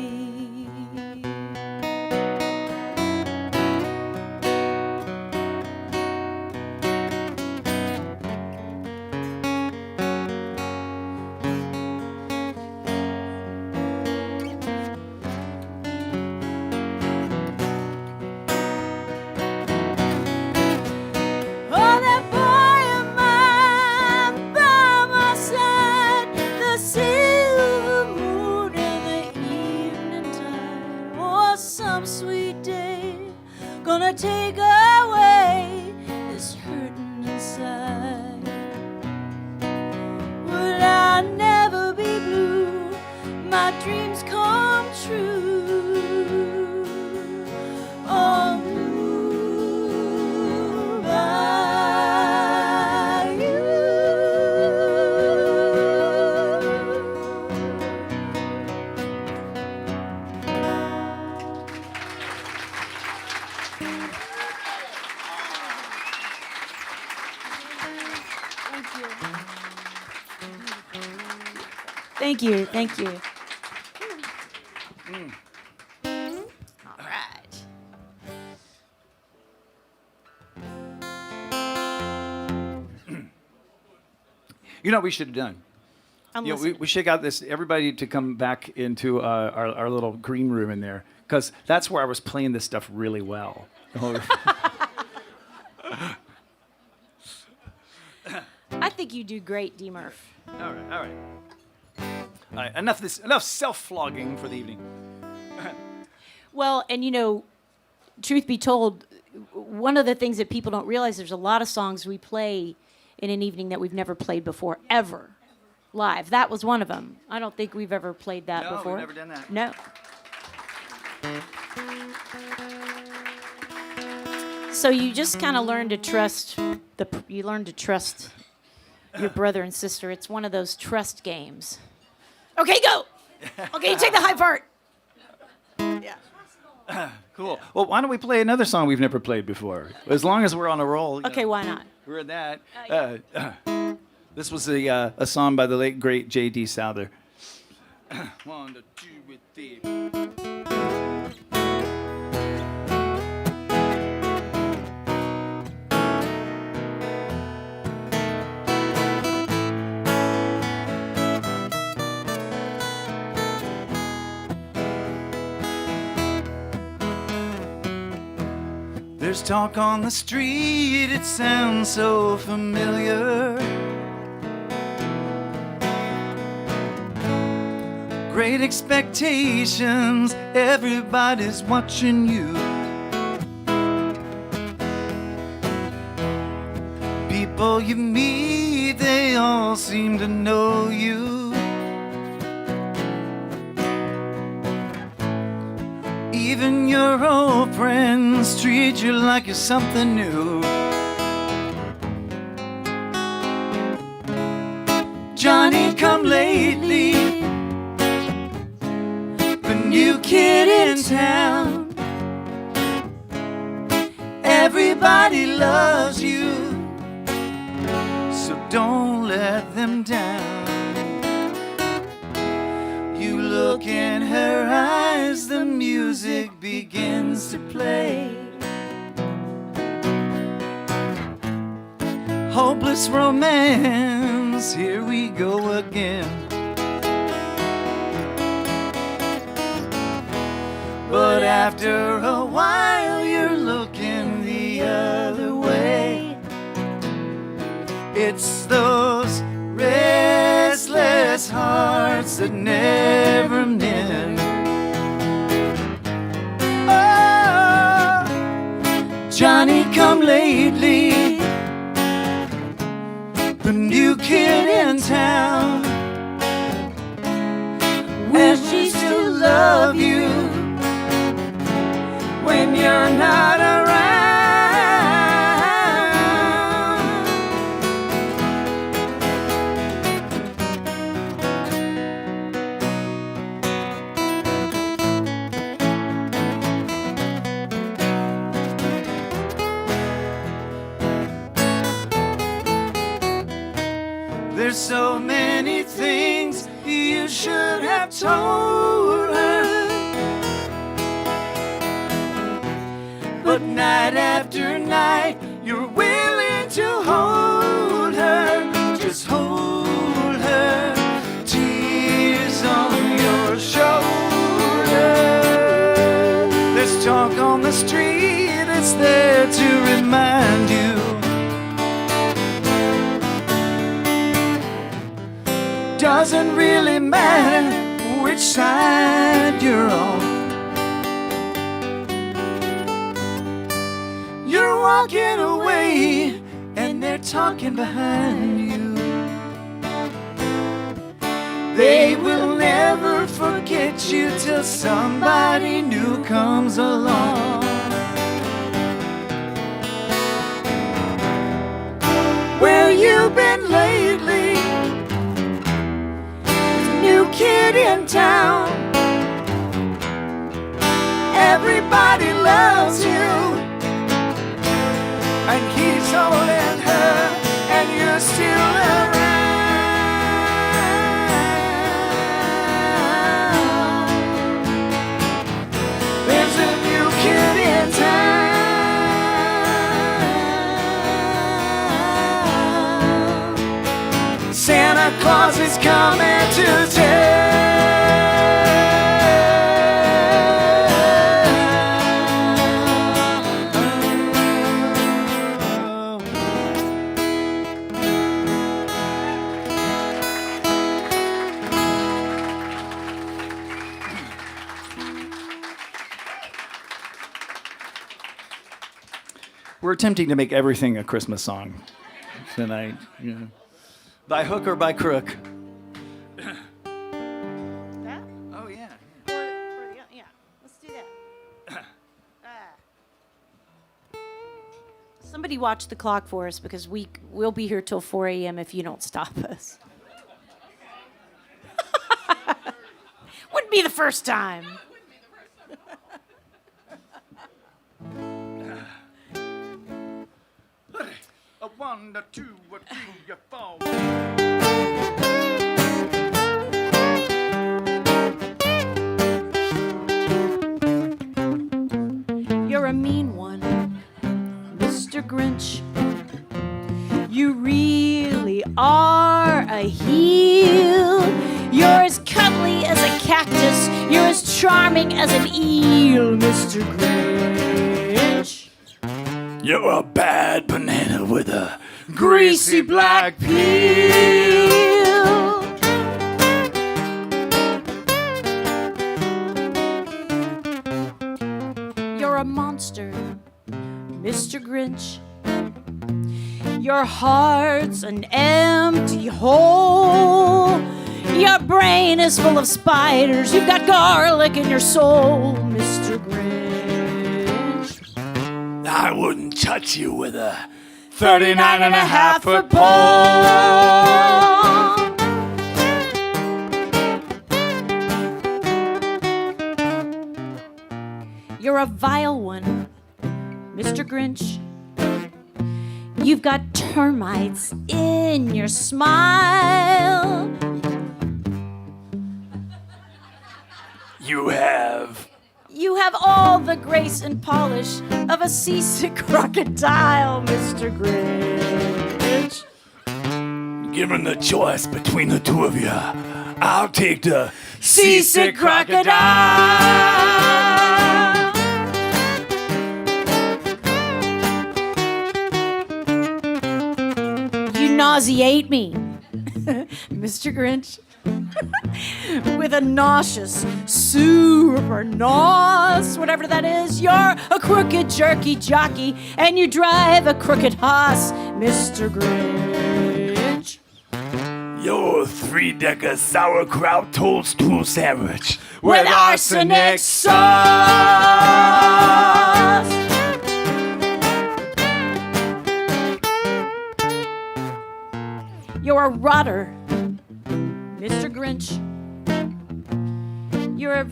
Gonna take away this hurting inside. Will I never be blue? My dreams come true. Oh, Blue Bayou. Thank you, thank you. You know what we should have done? I'm You know, listening. we should have got this everybody to come back into our little green room in there, because that's where I was playing this stuff really well. I think you do great, D. Murph. All right. Enough self-flogging for the evening. Well, and you know, truth be told, one of the things that people don't realize, there's a lot of songs we play in an evening that we've never played before, ever, live. That was one of them. I don't think we've ever played that No, before. we've never done that. No. So you just kind of learn to trust your brother and sister. It's one of those trust games. Okay, go. Okay, you take the high part. Yeah. Cool. Well, why don't we play another song we've never played before? As long as we're on a roll. You Okay, know, why not? we're in that. Yeah. This was a song by the late great J.D. Souther. 1, 2, 3. There's talk on the street, it sounds so familiar. Great expectations, everybody's watching you. People you meet, they all seem to know you. Even your old friends treat you like you're something new. Johnny come lately, the new kid in town. Everybody loves you, so don't let them down. You look in her eyes, the music begins to play. Hopeless romance, here we go again. But after a while, you're looking the other way. It's those restless hearts that never mend. Oh, Johnny come lately, the new kid in town. Will she still love you when you're not around? There's so many things you should have told her, but night after night you're willing to hold her. Just hold her, tears on your shoulder. There's talk on the street, it's there to remind you. Doesn't really matter which side you're on. You're walking away and they're talking behind you. They will never forget you till somebody new comes along. Where you been lately? New kid in town. Everybody loves you, and he's holding her, and you're still around. There's a new kid in town. Claus is coming to town. We're attempting to make everything a Christmas song tonight. Yeah. By hook or by crook. That? Oh, yeah. Yeah, let's do that. Somebody watch the clock for us because we'll be here till 4 a.m. if you don't stop us. Wouldn't be the first time. A 1, a 2, a 3, a 4. You're a mean one, Mr. Grinch. You really are a heel. You're as cuddly as a cactus. You're as charming as an eel, Mr. Grinch. You're a bad banana with a greasy black peel. You're a monster, Mr. Grinch. Your heart's an empty hole. Your brain is full of spiders. You've got garlic in your soul, Mr. Grinch. I wouldn't touch you with a 39.5-foot pole. You're a vile one, Mr. Grinch. You've got termites in your smile. You have all the grace and polish of a seasick crocodile, Mr. Grinch. Given the choice between the two of you, I'll take the seasick crocodile. You nauseate me, Mr. Grinch. With a nauseous, super nos, whatever that is. You're a crooked, jerky jockey, and you drive a crooked hoss, Mr. Grinch. You're a 3-decker sauerkraut toadstool sandwich with arsenic sauce. You're a rotter, Mr. Grinch. You're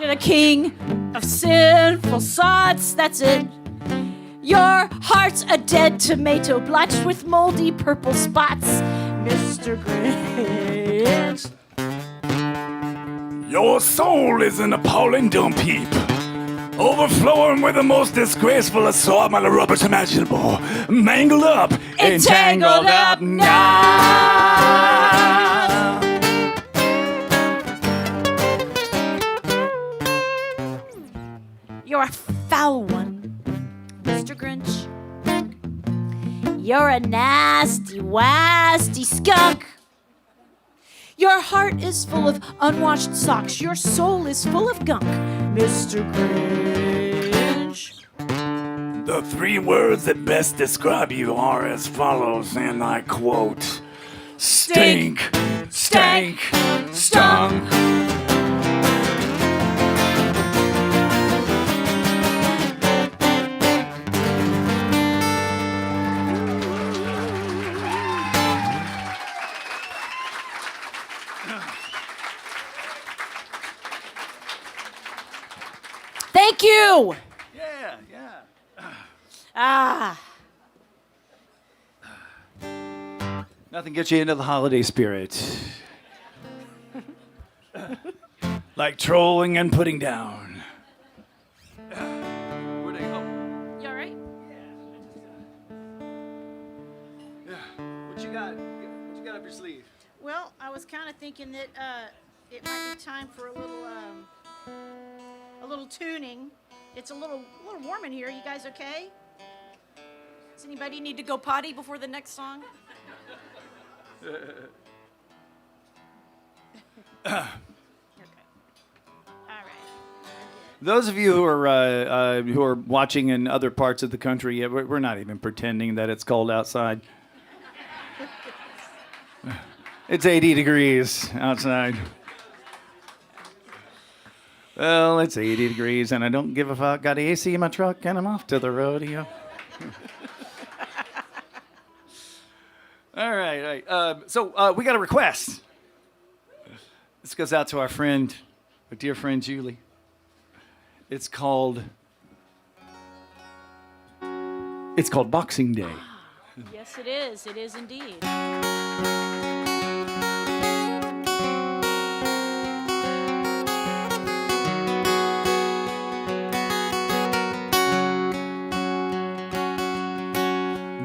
the king of sinful sods, that's it. Your heart's a dead tomato blotched with moldy purple spots, Mr. Grinch. Your soul is an appalling dump heap, overflowing with the most disgraceful assortment of rubbish imaginable, mangled up and tangled up now. You're a foul one, Mr. Grinch. You're a nasty, wasty skunk. Your heart is full of unwashed socks. Your soul is full of gunk, Mr. Grinch. The 3 words that best describe you are as follows, and I quote: stink, stank, stunk. Thank you. Yeah. Ah. Nothing gets you into the holiday spirit like trolling and putting down. Where'd I go? You all right? Yeah. What you got? was kind of thinking that it might be time for a little tuning. It's a little warm in here. You guys okay? Does anybody need to go potty before the next song? Okay. All right. Those of you who are watching in other parts of the country, yeah, we're not even pretending that it's cold outside. It's 80 degrees outside. Well, it's 80 degrees, and I don't give a fuck. Got AC in my truck, and I'm off to the rodeo. All right. So we got a request. This goes out to our dear friend Julie. It's called Boxing Day. Yes, it is. It is indeed.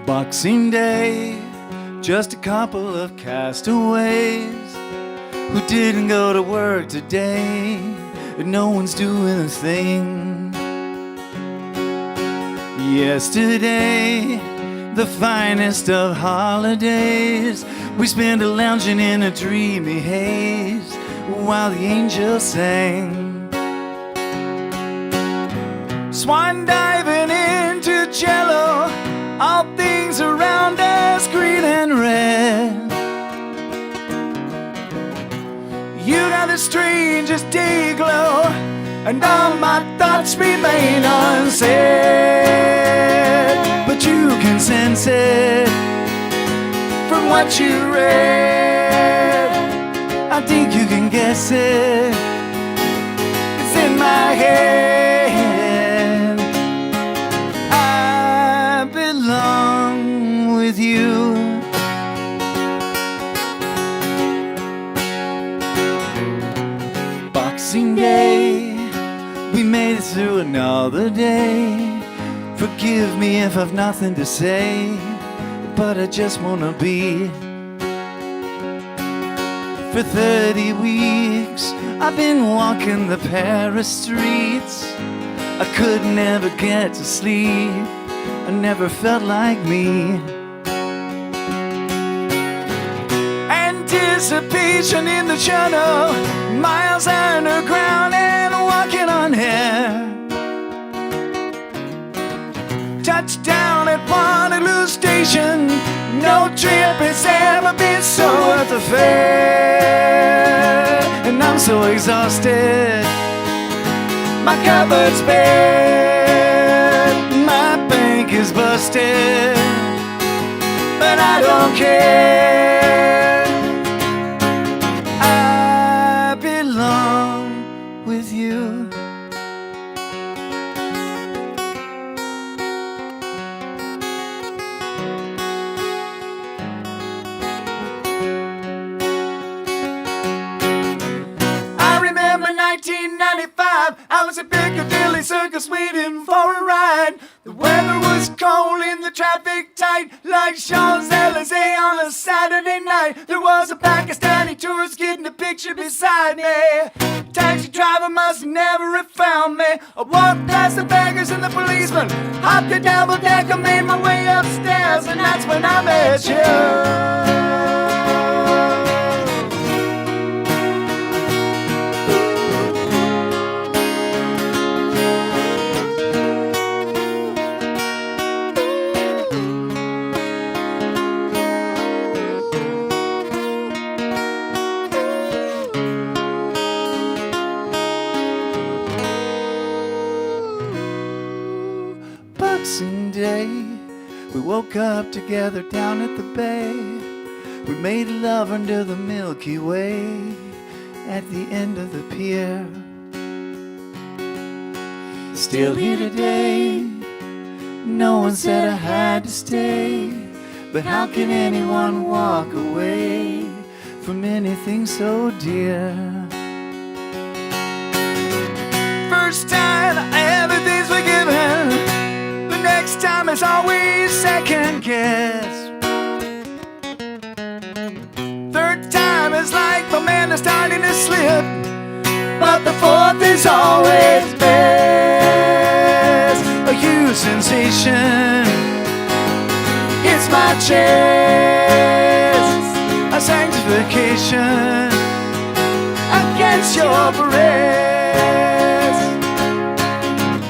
Boxing Day, just a couple of castaways who didn't go to work today, and no one's doing a thing. Yesterday, the finest of holidays, we spent a lounging in a dreamy haze while the angels sang. Swan diving into jello, all things around us green and red. You got the strangest day glow, and all my thoughts remain unsaid. But you can sense it from what you read. I think you can guess it. It's in my head. I belong with you. Boxing Day, we made it through another day. Forgive me if I've nothing to say, but I just wanna be. For 30 weeks, I've been walking the Paris streets. I could never get to sleep. I never felt like me. Anticipation in the channel, miles underground and walking on air. Touchdown at Waterloo Station, no trip has ever been so worth the fare. And I'm so exhausted, my cupboard's bare, my bank is busted, but I don't care. I belong with you. I remember 1995, I was at Piccadilly Circus waiting for a ride. The weather was cold and the traffic tight, like Champs-Élysées on a Saturday night. There was a Pakistani tourist getting a picture beside me. Taxi driver must never have found me. I walked past the beggars and the policeman, hopped a double decker, made my way upstairs, and that's when I met you. Boxing Day, we woke up together down at the bay. We made love under the Milky Way at the end of the pier. Still here today, no one said I had to stay. But how can anyone walk away from anything so dear? First time everything's forgiven, next time is always second guess. Third time is like and it's starting to slip, but the fourth is always best. A huge sensation hits my chest, a sanctification against your breast.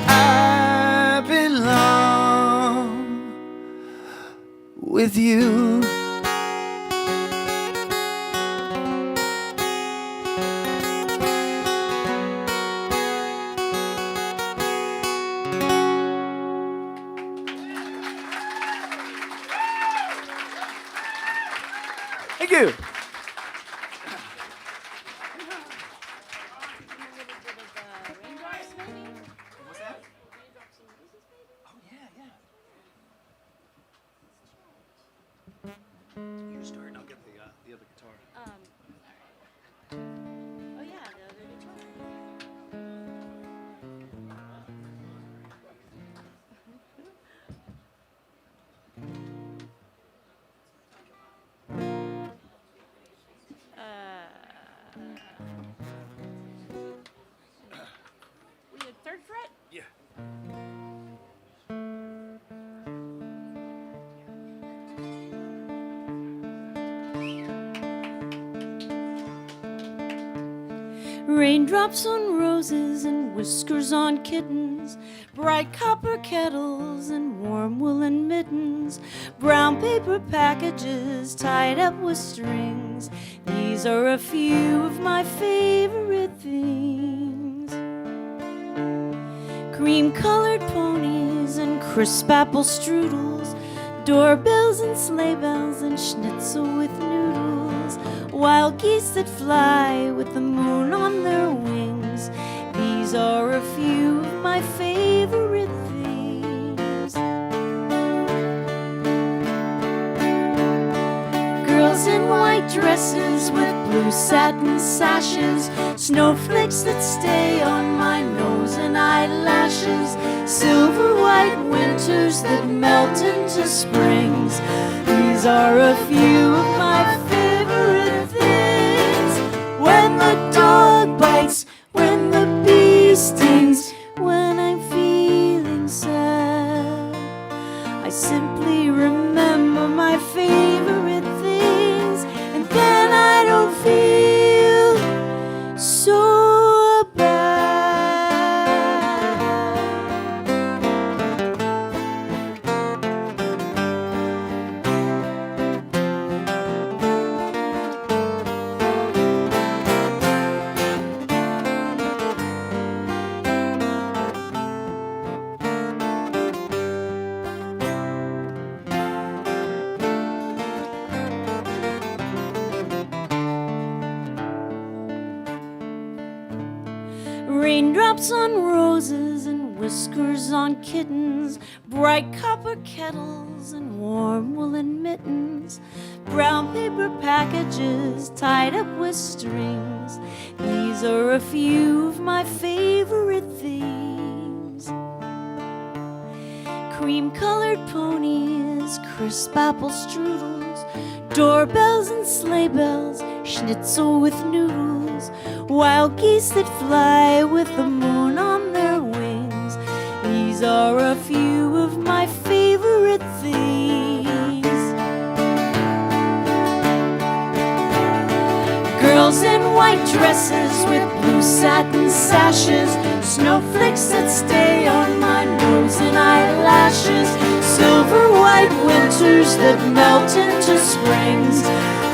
I belong with you. Thank you. What's that? Oh, yeah, yeah. You start and I'll get the other guitar. Oh yeah, the other guitar. We had third fret? Yeah. Raindrops on roses and whiskers on kittens, bright copper kettles and warm woolen mittens, brown paper packages tied up with strings. These are a few of my favorite things. Cream-colored ponies and crisp apple strudels, doorbells and sleigh bells and schnitzel with noodles, wild geese that fly with the moon on their wings. These are a few of my favorite things. Girls in white dresses with blue satin sashes, snowflakes that stay on my nose and eyelashes, silver white winters that melt into springs. These are a few of my favorite things. When the dog bites, when the bee stings, when I'm feeling sad, I simply remember my favorite things, and then I don't feel so bad. Raindrops on roses and whiskers on kittens, bright copper kettles and warm woolen mittens, brown paper packages tied up with strings. These are a few of my favorite things. Cream-colored ponies, crisp apple strudels, doorbells and sleigh bells, schnitzel with noodles, wild geese that fly with the moon on their wings. These are a few of my favorite things. Girls in white dresses with blue satin sashes, snowflakes that stay on my nose and eyelashes, silver white winters that melt into springs.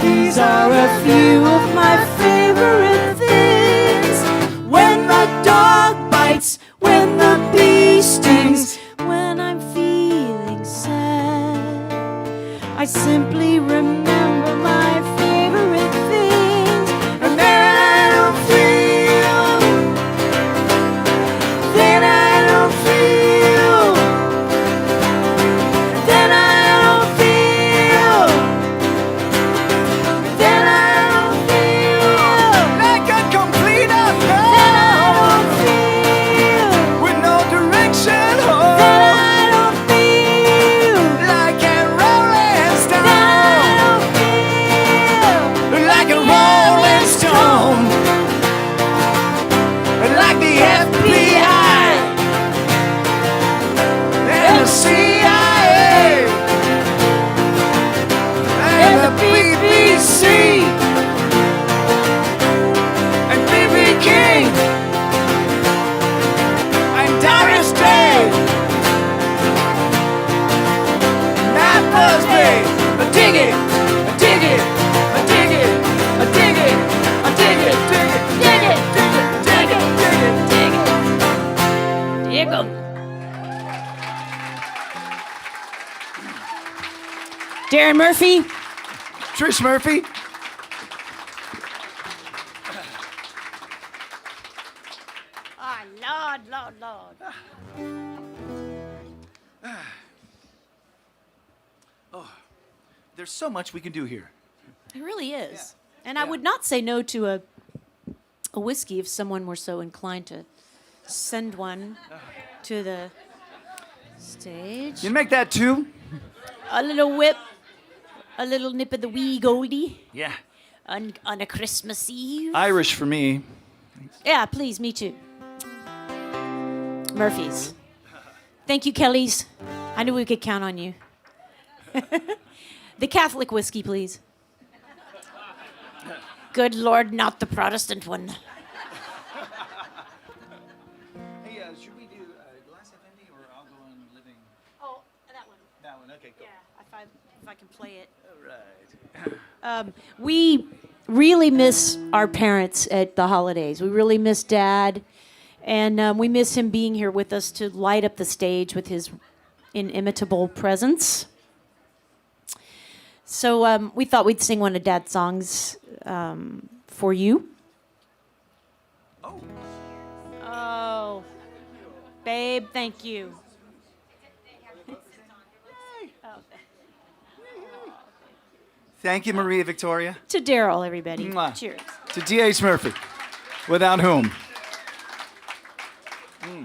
These are a few of my favorite things. When the dog bites, when the bee stings, when I'm feeling sad, I simply remember my favorite things, and then I don't feel, then I don't feel, then I don't feel, then I don't feel, Like a complete then unknown I don't feel, with no direction then home, I don't feel, like a rolling then I stone. don't FBI and the CIA and the BBC and B.B. King and Doris Day and that Busby. I dig it, I dig it, I dig it, I dig it, I dig it, dig it, dig it, dig it, dig it, dig it, dig it. Dig 'em. Darin Murphy. Trish Murphy. Ah, Lord, Lord, Lord. There's so much we can do here. It really is. And I would not say no to a whiskey if someone were so inclined to send one to the stage. You make that too? A little whip, a little nip of the wee goldie Yeah. on a Christmas Eve. Irish for me. Yeah, please, me too. Murphy's. Thank you, Kelly's. I knew we could count on you. The Catholic whiskey, please. Good Lord, not the Protestant one. Hey, should we do Glass FND or I'll go on living? Oh, that one. That one, okay, cool. Yeah, if I can play it. All right. We really miss our parents at the holidays. We really miss Dad, and we miss him being here with us to light up the stage with his inimitable presence. So we thought we'd sing one of Dad's songs for you. Oh, babe, thank you. Thank you, Maria Victoria. To Daryl, everybody. Mwah. Cheers. To D.H. Murphy, without whom.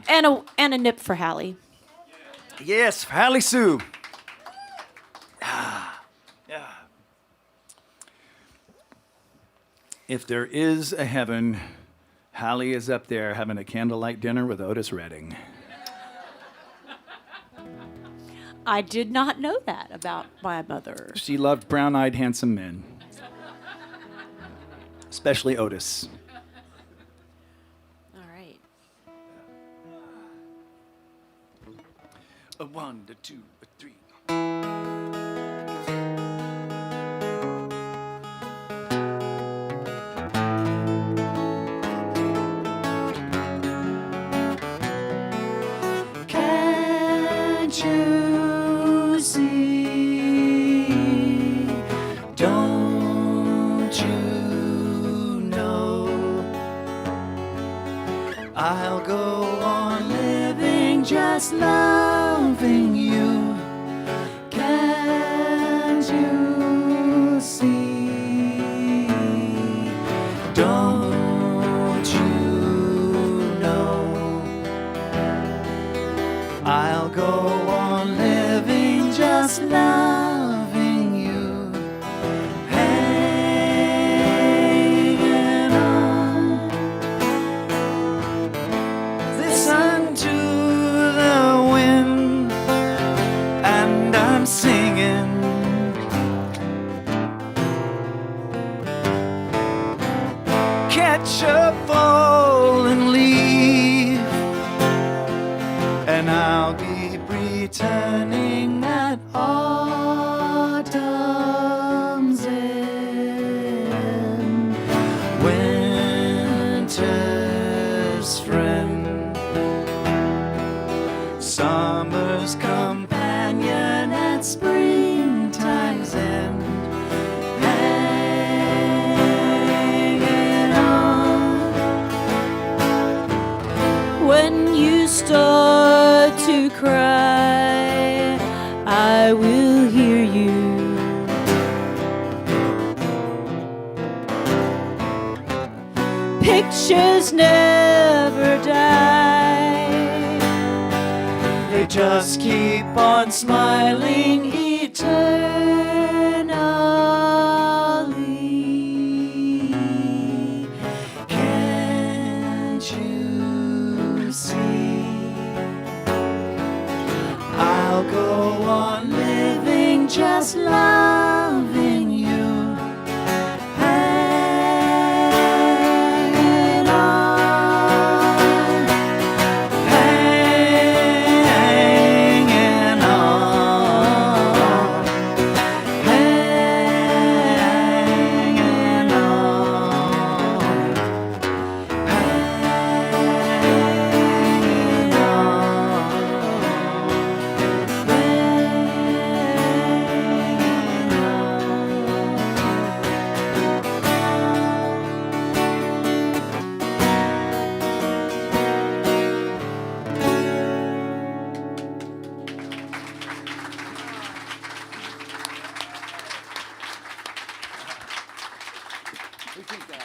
And a nip for Hallie. Yes, Hallie Sue. Yeah. If there is a heaven, Hallie is up there having a candlelight dinner with Otis Redding. I did not know that about my mother. She loved brown-eyed, handsome men. Especially Otis. All right. A 1, a 2, a 3. Can't you see? Don't you know? I'll go on living, just loving you. Can't you see? Don't you know? I'll go on living, just loving you. Hanging on. Listen to the wind, and I'm singing. Catch a falling leaf, and I'll be returning at autumn's end. Winter's friend, summer's companion at springtime's end. Hanging on. When you start to cry, I will hear you. Pictures never die. They just keep on smiling eternally. Can't you I'll go on living, just loving you. Hanging on, hanging on, hanging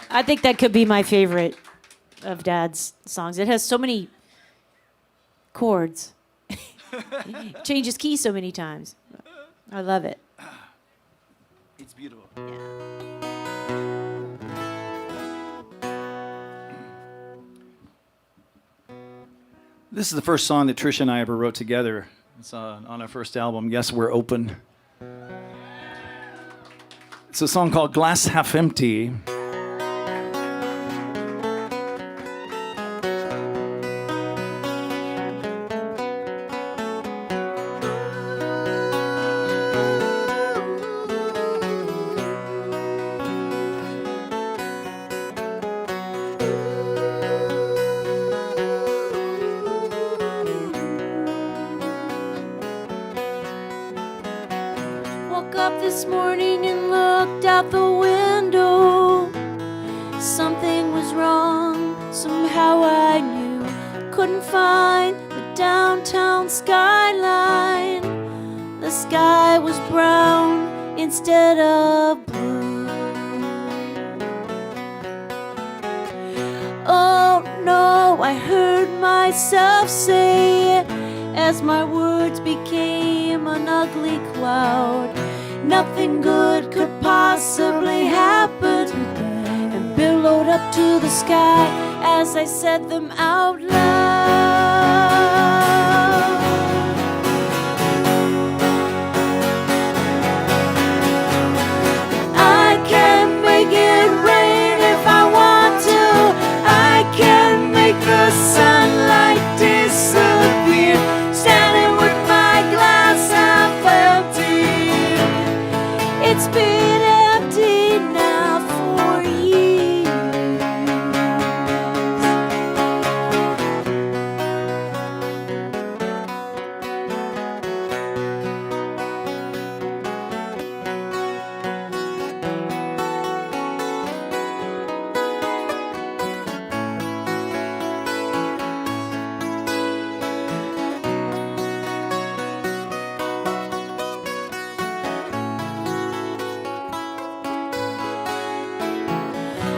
I think that could be my favorite of Dad's songs. It has so many chords. Changes key so many times. I love it. It's beautiful. This is the first song that Trish and I ever wrote together. It's on our first album, Yes, We're Open. It's a song called Glass Half Empty. Up this morning and looked out the window. Something was wrong, somehow I knew. Couldn't find the downtown skyline. The sky was brown instead of blue. Oh no, I heard myself say as my words became an ugly cloud. Nothing good could possibly happen, and billowed up to the sky as I said them out loud. I can make it rain if I want to. I can make the sunlight disappear. Standing with my glass half empty. It's been empty now for years.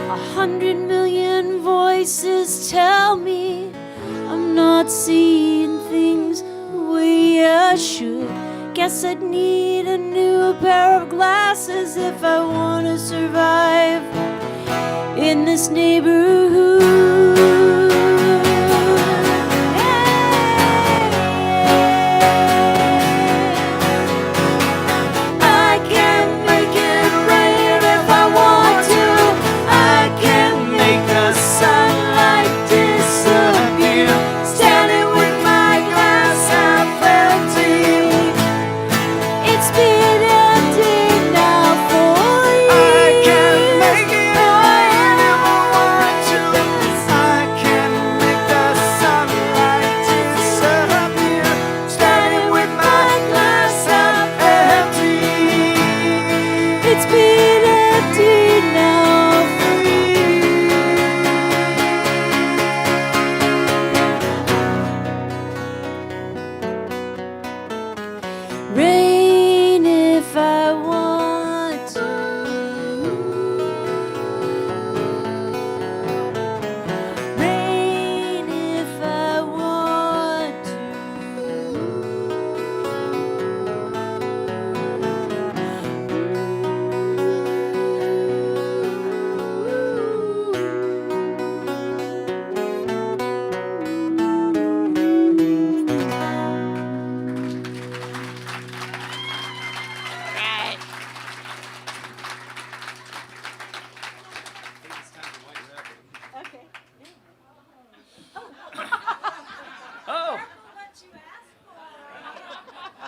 100 million voices tell me I'm not seeing things the way I should. Guess I'd need a new pair of glasses if I want to survive in this neighborhood.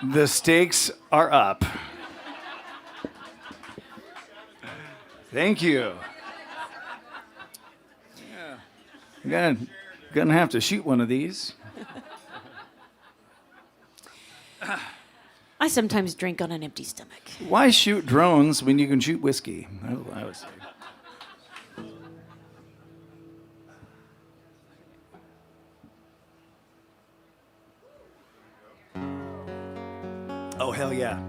The stakes are up. Thank you. Yeah. Gonna have to shoot one of these. I sometimes drink on an empty stomach. Why shoot drones when you can shoot whiskey? I would say. Oh, hell yeah.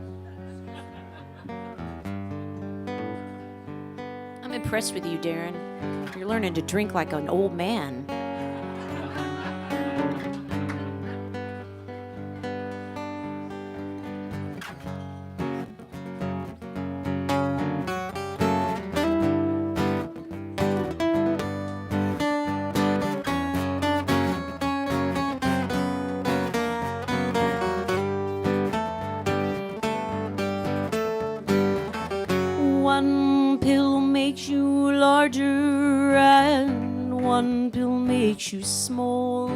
I'm impressed with you, Darin. You're learning to drink like an old man. One pill makes you larger and one pill makes you small.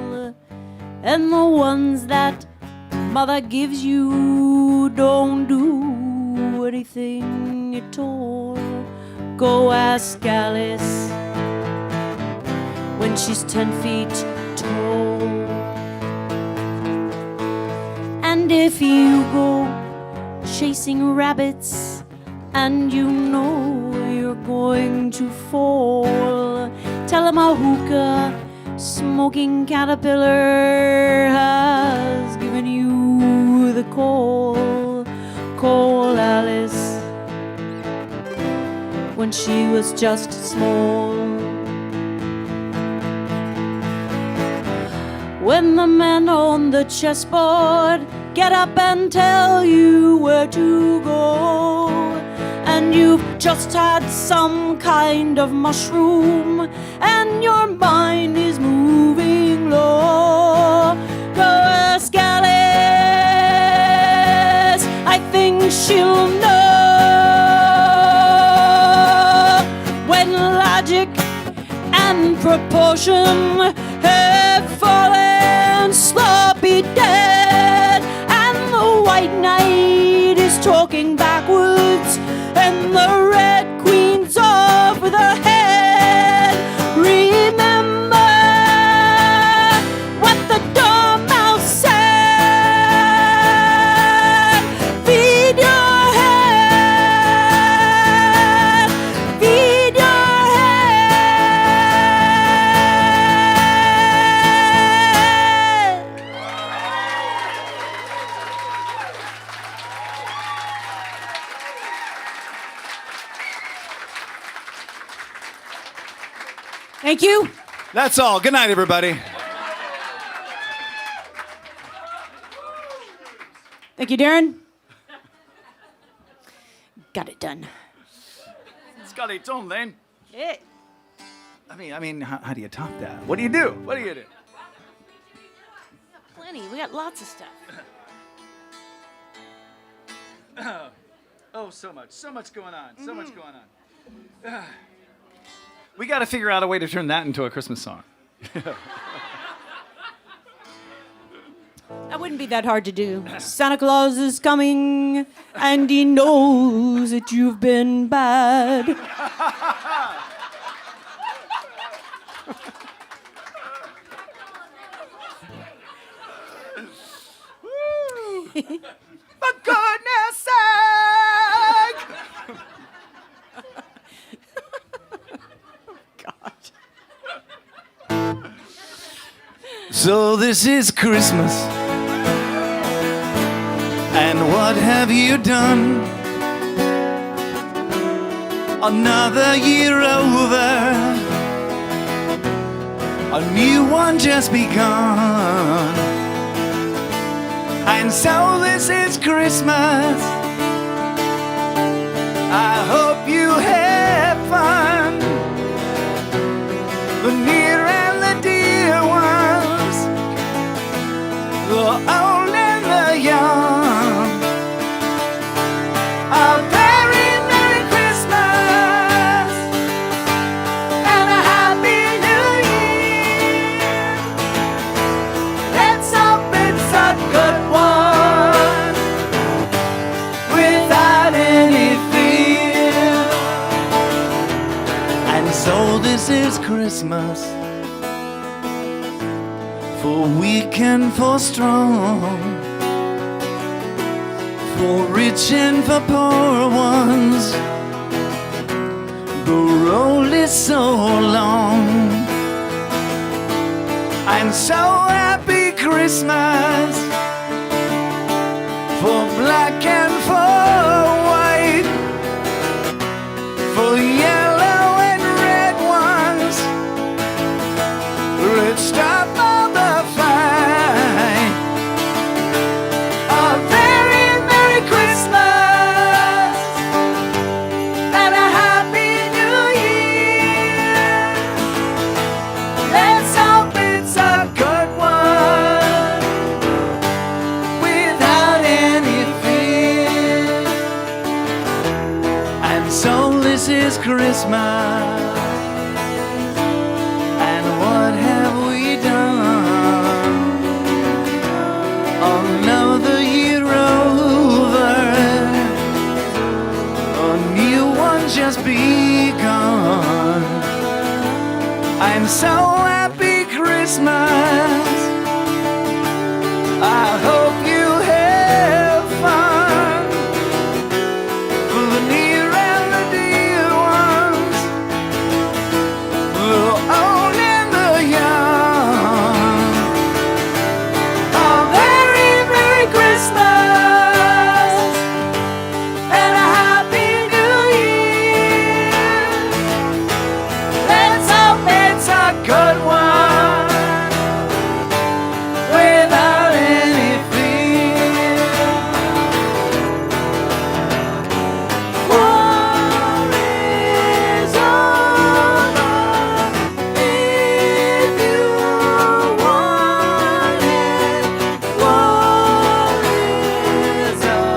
And the ones that mother gives you don't do anything at all. Go ask Alice when she's 10 feet tall. And if you go chasing rabbits and you know you're going to fall, tell him a hookah smoking caterpillar has given you the call. Call Alice when she was just small. When the men on the chessboard get up and tell you where to go, and you've just had some kind of mushroom and your mind is moving low, go ask Alice, I think she'll know. When logic and proportion have fallen sloppy dead and the white knight is talking backwards and the red queen's off with her head, remember what the dormouse said. Feed your head, feed your head. Thank you. That's all. Good night, everybody. Thank you, Darin. Got it done. It's got its own then. Yeah. I mean, how do you top that? What do you do? What do you do? Plenty. We got lots of stuff. Oh, so much going on. So much going on. We got to figure out a way to turn that into a Christmas song. That wouldn't be that hard to do. Santa Claus is coming, and he knows that you've been bad. For goodness sake! So this is Christmas, and what have you done? Another year over, a new one just begun. And so this is Christmas, I hope you have fun. The near and the dear ones, the old and the young. A very Merry Christmas and a Happy New Year. Let's hope it's a good one. Christmas. For weak and for strong, for rich and for poor ones. The road is so long. And so happy Christmas for black and for white, for yellow and red ones. Let's stop all the fight. A very Merry Christmas and a Happy New Year. Let's hope it's a good one without any fear. And so this is Christmas. And what have we done? Another year over, a new one just begun. I'm so happy Christmas. I hope you have fun for the near and the dear ones, the old and the young. A very Merry Christmas and a Happy New Year. Let's hope it's a good one without any fear. War is over if you want it. War is over.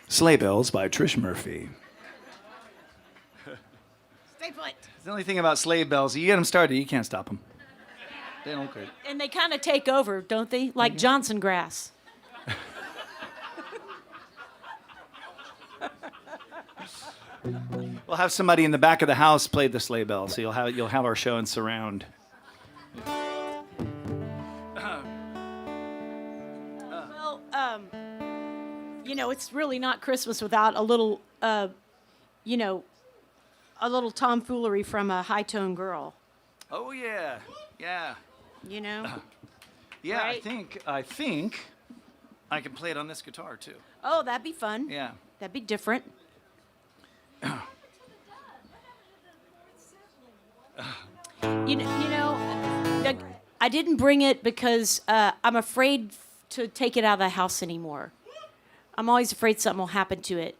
Sleigh Bells by Trish Murphy. Stay put. The only thing about sleigh bells, you get them started, you can't stop them. They don't quit. And they kind of take over, don't they? Like Johnson grass. We'll have somebody in the back of the house play the sleigh bell, so you'll have our show in surround. Well, you know, it's really not Christmas without a little, you know, a little tomfoolery from a high-tone girl. Oh yeah, yeah, You know? yeah. Right. I think I can play it on this guitar too. Oh, that'd be fun. Yeah. That'd be different. I didn't bring it because I'm afraid to take it out of the house anymore. I'm always afraid something will happen to it.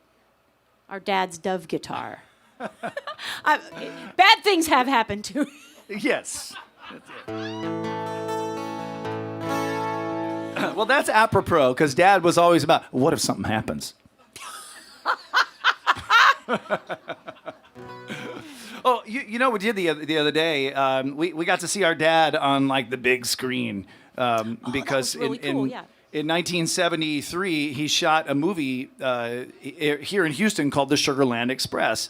Our dad's Dove guitar. Bad things have happened to it. Yes. That's it. Well, that's apropos because Dad was always about, what if something happens? Oh, you know, we did the other day. We got to see our dad on like the big screen because really cool, yeah. in 1973 he shot a movie here in Houston called The Sugarland Express.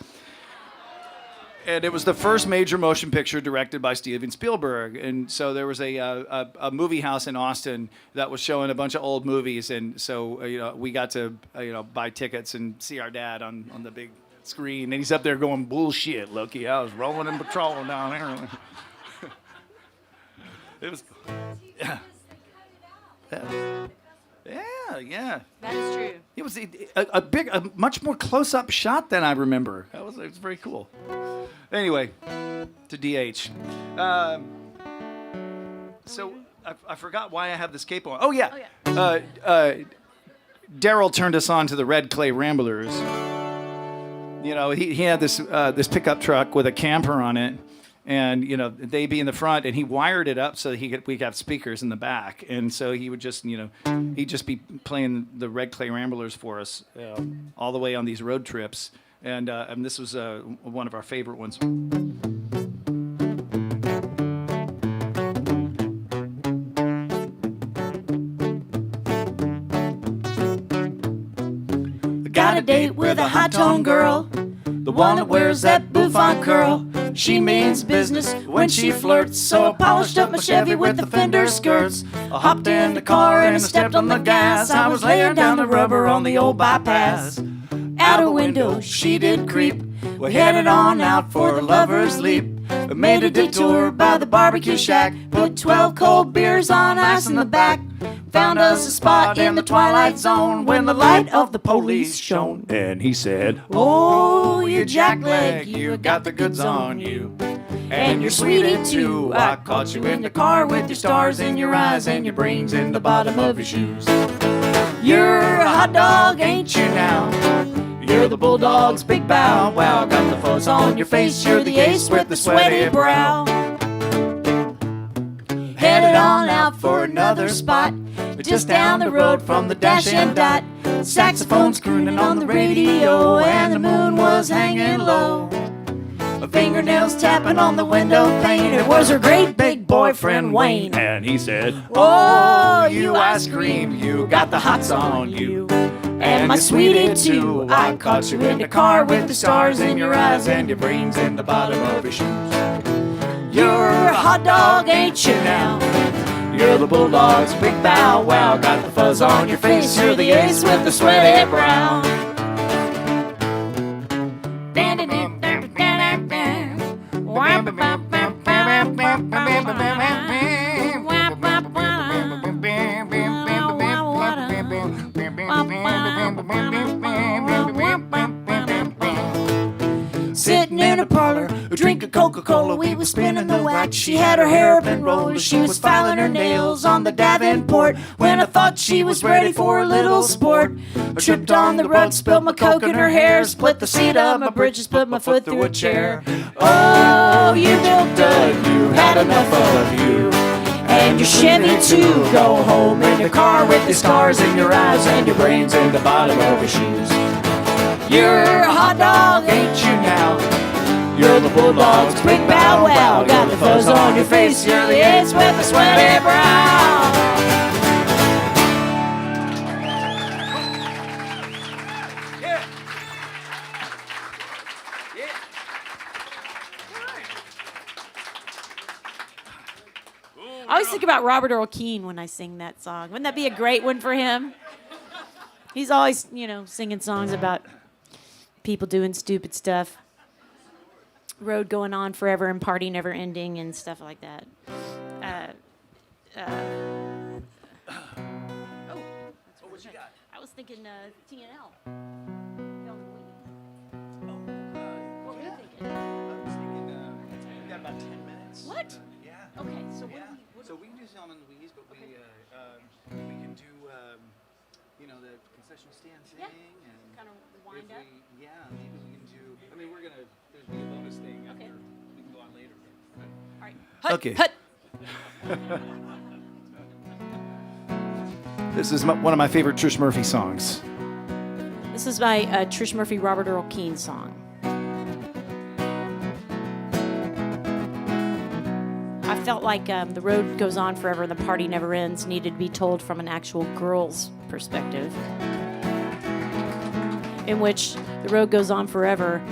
And it was the first major motion picture directed by Steven Spielberg. And so there was a movie house in Austin that was showing a bunch of old movies. And so, we got to, buy tickets and see our dad on the big screen. And he's up there going, bullshit, Loki. I was rolling and patrolling down there. It was, yeah. Yeah. That is true. It was a much more close-up shot than I remember. It was very cool. Anyway, to DH. So I forgot why I have this cape on. Oh yeah. Daryl turned us on to the Red Clay Ramblers. He had this pickup truck with a camper on it. And, they'd be in the front, and he wired it up so we could have speakers in the back. And so he would just, he'd just be playing the Red Clay Ramblers for us all the way on these road trips. And this was one of our favorite ones. Got a date with a high-tone girl, the one that wears that bouffant curl. She means business when she flirts, so I polished up my Chevy with the fender skirts. I hopped in the car and I stepped on the gas. I was laying down the rubber on the old bypass. Out a window, she did creep. We headed on out for a lover's leap. We made a detour by the barbecue shack, put 12 cold beers on ice in the back. Found us a spot in the twilight zone when the light of the police shone. And he said, Oh, you jackleg, you got the goods on you. And you're sweetie too. I caught you in the car with your stars in your eyes and your brains in the bottom of your shoes. You're a hot dog, ain't you now? You're the bulldog's big bow wow. Got the fuzz on your face, you're the ace with the sweaty brow. Headed on out for another spot, just down the road from the Dash-In Dot. Saxophones crooning on the radio and the moon was hanging low. My fingernails tapping on the window pane. It was her great big boyfriend Wayne. and he said, Oh, you ice cream, you got the hots on you. And my sweetie too. I caught you in the car with the stars in your eyes and your brains in the bottom of your shoes. You're a hot dog, ain't you now? You're the bulldog's big bow wow. Got the fuzz on your face, you're the ace with the sweaty brow. Sitting in a parlor, drinking Coca-Cola, we was spinning the wax. She had her hair up in rollers, she was filing her nails on the Davenport. When I thought she was ready for a little sport, I tripped on the rug, spilled my Coke in her hair, split the seat of my britches, put my foot through a chair. Oh, you built a, you had enough of you. And your Chevy too, go home in your car with your stars in your eyes and your brains in the bottom of your shoes. You're a hot dog, ain't you now? You're the bulldog's big bow wow. Got the fuzz on your face, you're the ace with the sweaty brow. yeah. I always think about Robert Earl Keen when I sing that song. Wouldn't that be a great one for him? He's always, singing songs about people doing stupid stuff. Road going on forever and party never ending and stuff like that. What you got? I was thinking TNL. What were you thinking? I was thinking, we got about 10 minutes. What? Yeah. Okay, so what Yeah. do we... So we can do Selma and Louise, but we can do, the concession stand thing. Yeah. And Kind of wind if up? maybe we can do, there's be a bonus thing Okay. after, we can go on later. All right. Hut, Okay. Hut. This is one of my favorite Trish Murphy songs. This is my Trish Murphy, Robert Earl Keen song. I felt like The Road Goes On Forever and the Party Never Ends needed to be told from an actual girl's perspective, in which the road goes on forever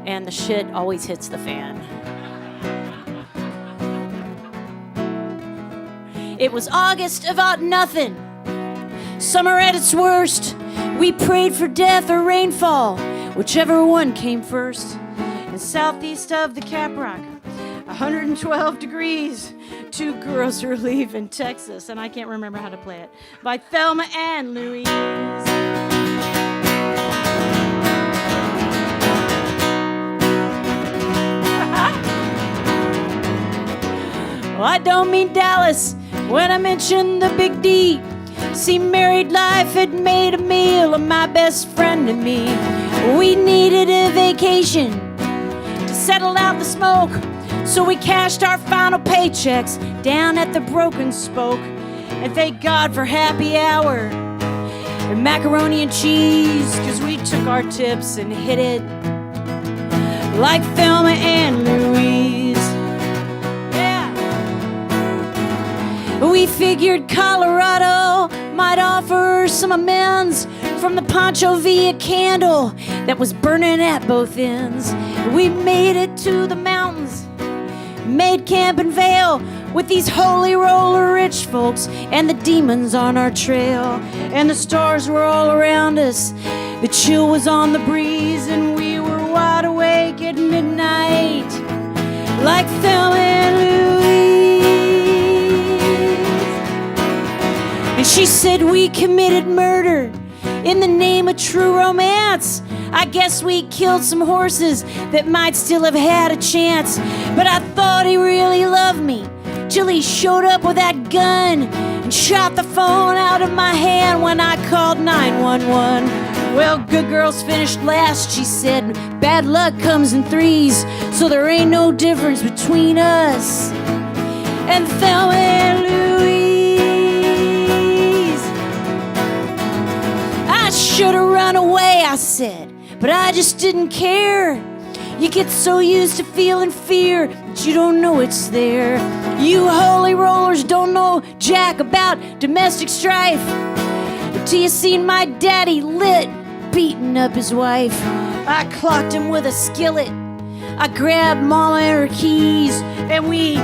and the shit always hits the fan. It was August of '0, summer at its worst. We prayed for death or rainfall, whichever one came first. In southeast of the Caprock, 112 degrees. Two girls are leaving Texas, and I can't remember how to play it, by Thelma and Louise. Well, I don't mean Dallas when I mention the Big D. See, married life had made a meal of my best friend and me. We needed a vacation to settle out the smoke, so we cashed our final paychecks down at the Broken Spoke. And thank God for happy hour and macaroni and cheese, 'cause we took our tips and hit it like Thelma and Louise. Yeah. We figured Colorado might offer some amends from the Pancho Villa candle that was burning at both ends. We made it to the mountains, made camp in Vail with these holy roller rich folks and the demons on our trail. And the stars were all around us, the chill was on the breeze, and we were wide awake at midnight like Thelma and Louise. And she said we committed murder in the name of true romance. I guess we killed some horses that might still have had a chance. But I thought he really loved me till he showed up with that gun and shot the phone out of my hand when I called 911. Well, good girls finished last, she said. Bad luck comes in threes, so there ain't no difference between us and Thelma and Louise. I should have run away, I said, but I just didn't care. You get so used to feeling fear that you don't know it's there. You holy rollers don't know jack about domestic strife till you seen my daddy lit beating up his wife. I clocked him with a skillet. I grabbed Mama and her keys, and we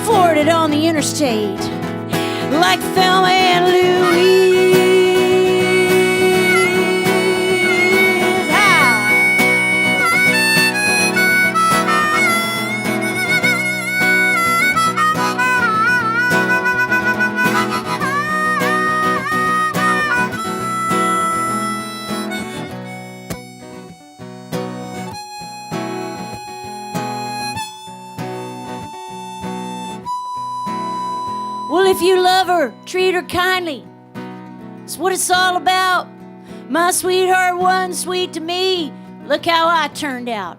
floored it on the interstate like Thelma and Louise. Well, if you love her, treat her kindly. It's what it's all about. My sweetheart wasn't sweet to me. Look how I turned out.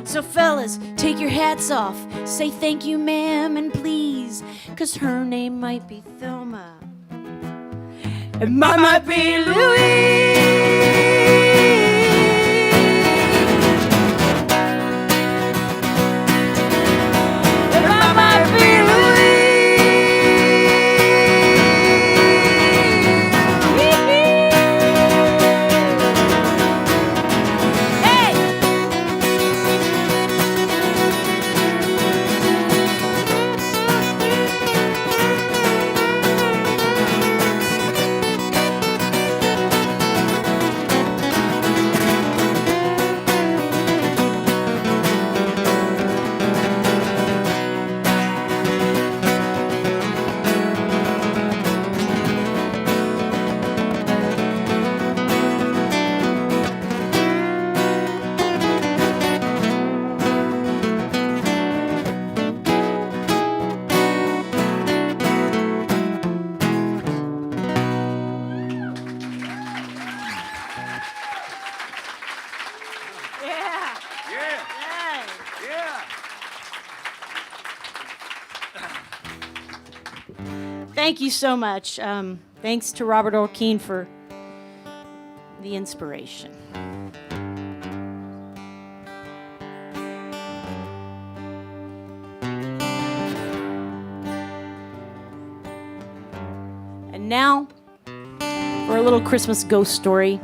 So fellas, take your hats off. Say thank you, ma'am, and please. 'Cause her name might be Thelma, and mine might be Louise. And mine might be Thank you so much. Thanks to Robert Orkeen for the inspiration. And now, for a little Christmas ghost story.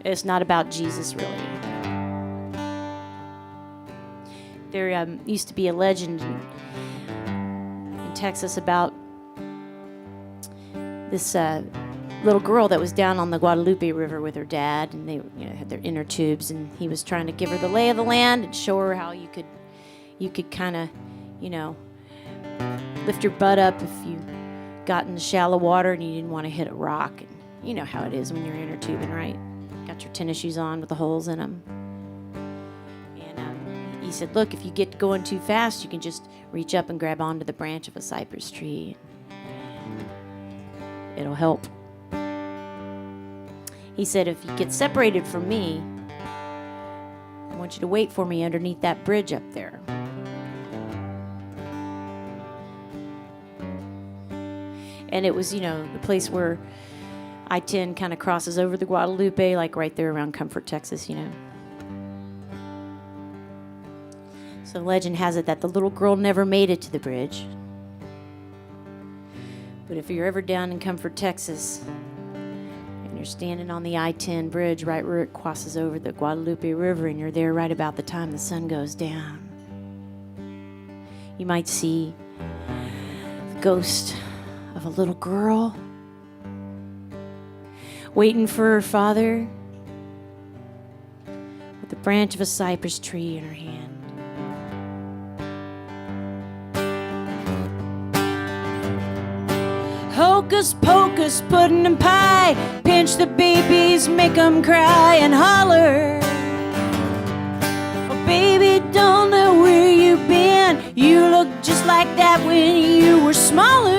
It's not about Jesus, really. There used to be a legend in Texas about this little girl that was down on the Guadalupe River with her dad, and they had their inner tubes, and he was trying to give her the lay of the land and show her how you could kind of, lift your butt up if you got in the shallow water and you didn't want to hit a rock. And you know how it is when you're inner tubing, right? Got your tennis shoes on with the holes in them. And he said, look, if you get going too fast, you can just reach up and grab onto the branch of a cypress tree. It'll help. He said, if you get separated from me, I want you to wait for me underneath that bridge up there. And it was, the place where I-10 kind of crosses over the Guadalupe, like right there around Comfort, Texas, So legend has it that the little girl never made it to the bridge. But if you're ever down in Comfort, Texas, and you're standing on the I-10 bridge right where it crosses over the Guadalupe River, and you're there right about the time the sun goes down, you might see the ghost of a little girl waiting for her father with the branch of a cypress tree in her hand. Hocus pocus, pudding and pie, pinch the babies, make them cry and holler. Oh baby, don't know where you've been, you look just like that when you were smaller.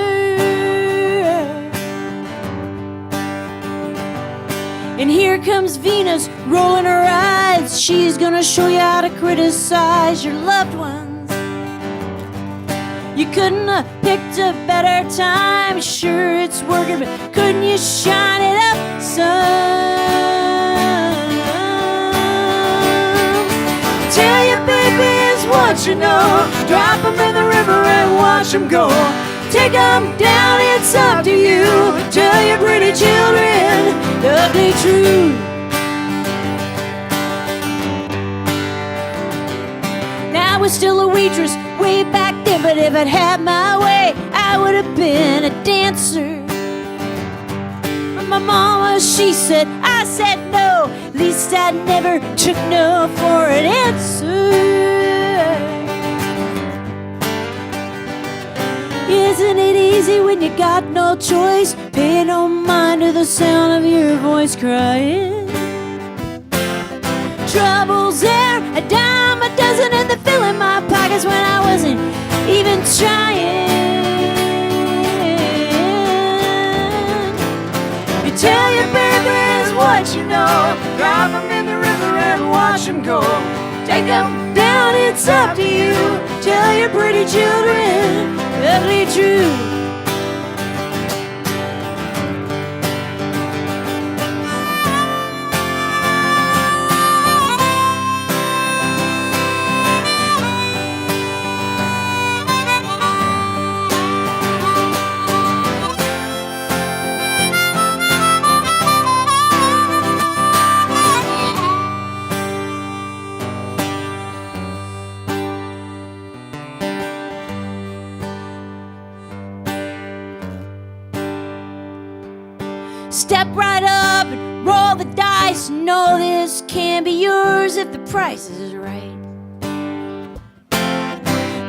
And here comes Venus, rolling her eyes, she's gonna show you how to criticize your loved ones. You couldn't have picked a better time. Sure, it's working, but couldn't you shine it up some? Tell your babies what you know. Drop them in the river and watch them go. Take them down, it's up to you. Tell your pretty children the ugly truth. Now I was still a waitress way back then, but if I'd had my way, I would have been a dancer. But my mama, she said, I said no. At least I never took no for an answer. Isn't it easy when you got no choice? Pay no mind to the sound of your voice crying. Trouble's there, a dime a dozen, and the fill in my pockets when I wasn't even trying. You tell your babies what you know. Drop them in the river and watch them go. Take them down, it's up to you. Tell your pretty children the ugly truth. Step right up and roll the dice. Know this can be yours if the price is right.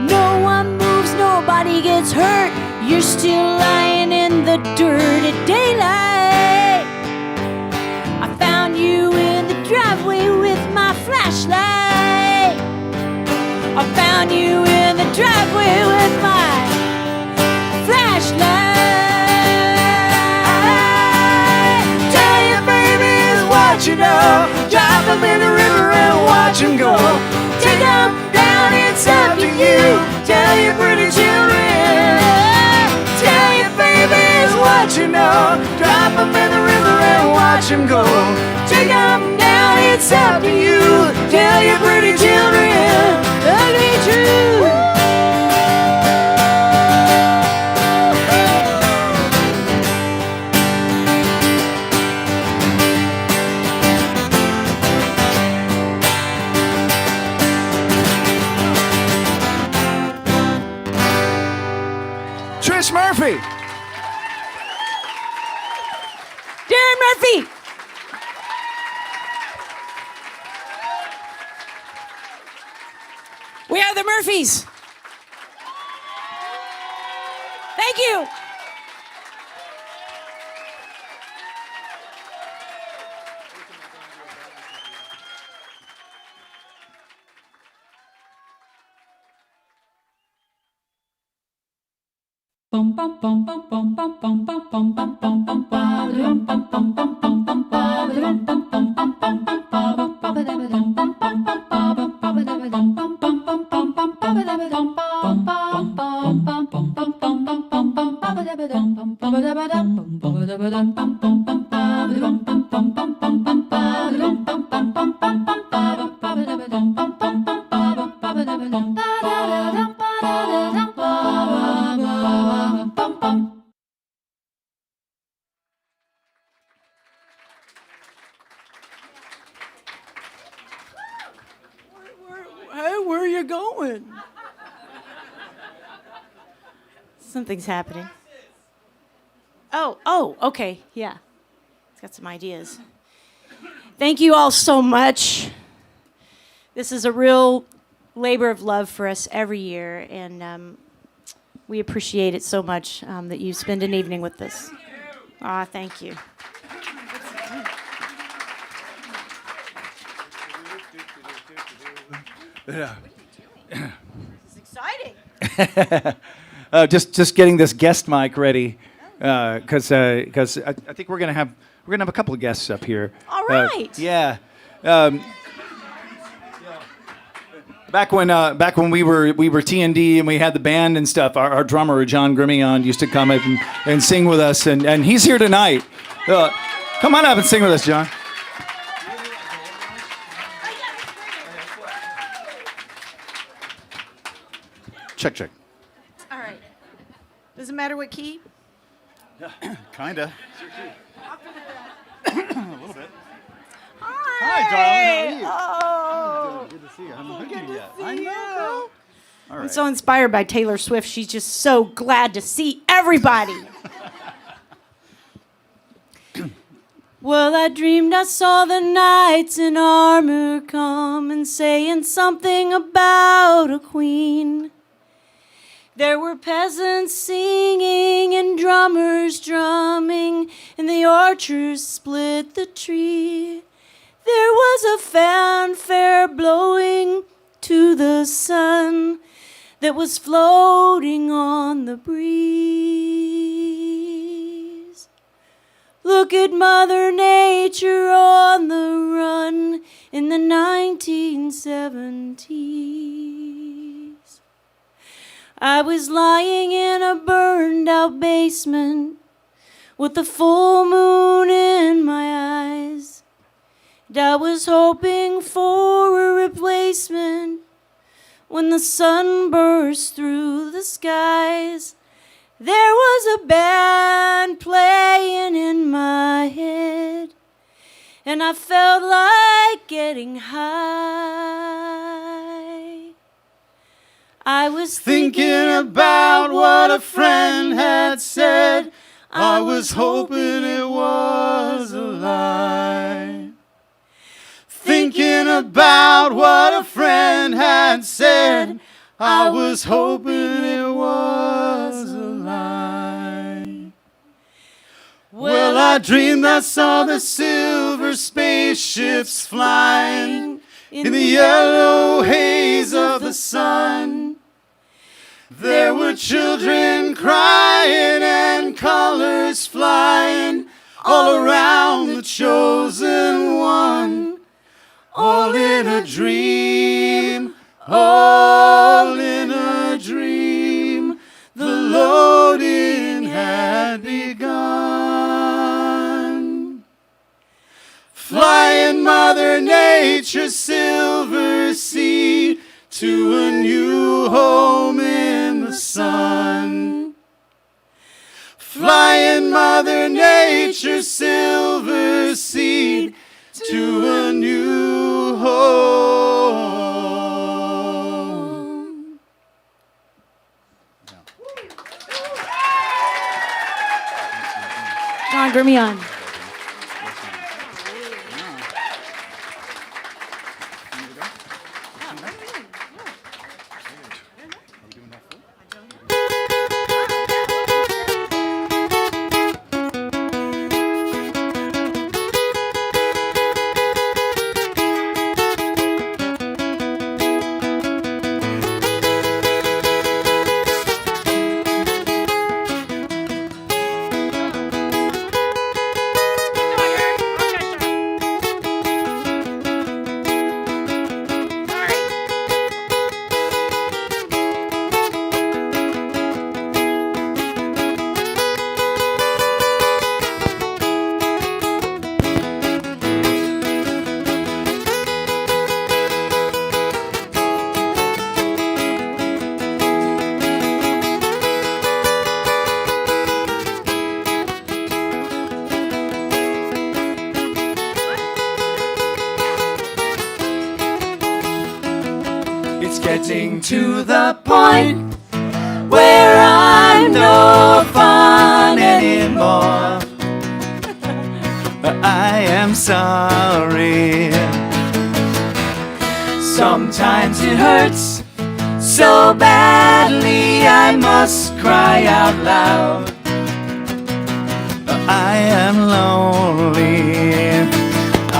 No one moves, nobody gets hurt. You're still lying in the dirt at daylight. I found you in the driveway with my flashlight. I found you in the driveway with my flashlight. You know, drop them in the river and watch them go. Take them down, it's up to you. Tell your pretty children. Tell your babies what you know. Drop them in the river and watch them go. Take them down, it's up to you. Tell your pretty children the ugly truth. Trish Murphy. Darin Murphy. We are the Murphys. Thank you. Ba Something's happening. Oh, okay, yeah. It's got some ideas. Thank you all so much. This is a real labor of love for us every year, and we appreciate it so much that you spend an evening with us. Thank you. This is exciting. Just getting this guest mic ready, because I think we're gonna have a couple of guests up here. All right. Yeah. Back when we were T&D and we had the band and stuff, our drummer John Grimion used to come up and sing with us, and he's here tonight. Come on up and sing with us, John. Check. All right. Does it matter what key? Kinda. A little bit. Hi, darling. How are you? Good to see you. I haven't looked at you yet. I know. All right. I'm so inspired by Taylor Swift. She's just so glad to see everybody. Well, I dreamed I saw the knights in armor come and saying something about a queen. There were peasants singing and drummers drumming, and the archers split the tree. There was a fanfare blowing to the sun that was floating on the breeze. Look at Mother Nature on the run in the 1970s. I was lying in a burned out basement with the full moon in my eyes. And I was hoping for a replacement when the sun burst through the skies. There was a band playing in my head, and I felt like getting high. I was Thinking about what a friend had said, I was hoping it was a lie. Thinking about what a friend had said, I was hoping it was a lie. Well, I dreamed I saw the silver spaceships flying in the yellow haze of the sun. There were children crying and colors flying all around the chosen one. All in a dream, all in a dream, the loading had begun. Flying Mother Nature's silver seed to a new home in the sun. Flying Mother Nature's silver seed to a new home. John Grimion. It's getting to the point where I'm no I am sorry. Sometimes it hurts so badly I must cry out loud. I am lonely.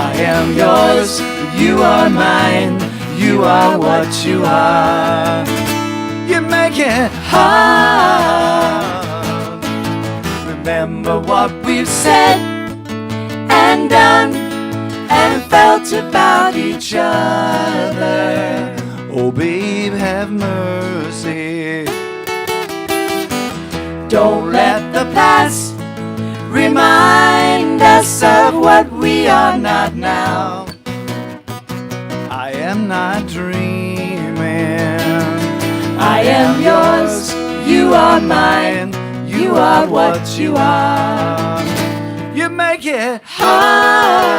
I am yours, you are mine. You are what you are. You make it hard. Remember what we've said and done and felt about each other. Oh, babe, have mercy. Don't let the past remind us of what we are not now. I am not dreaming. I am yours, you are mine. You are what you are. You make it hard.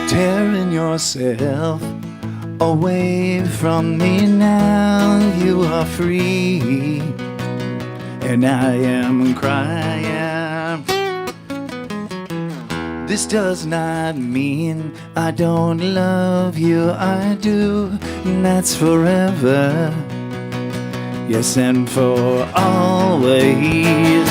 Tearing yourself away from me now. You are free, and I am crying. This does not mean I don't love you. I do, and that's forever. Yes, and for always.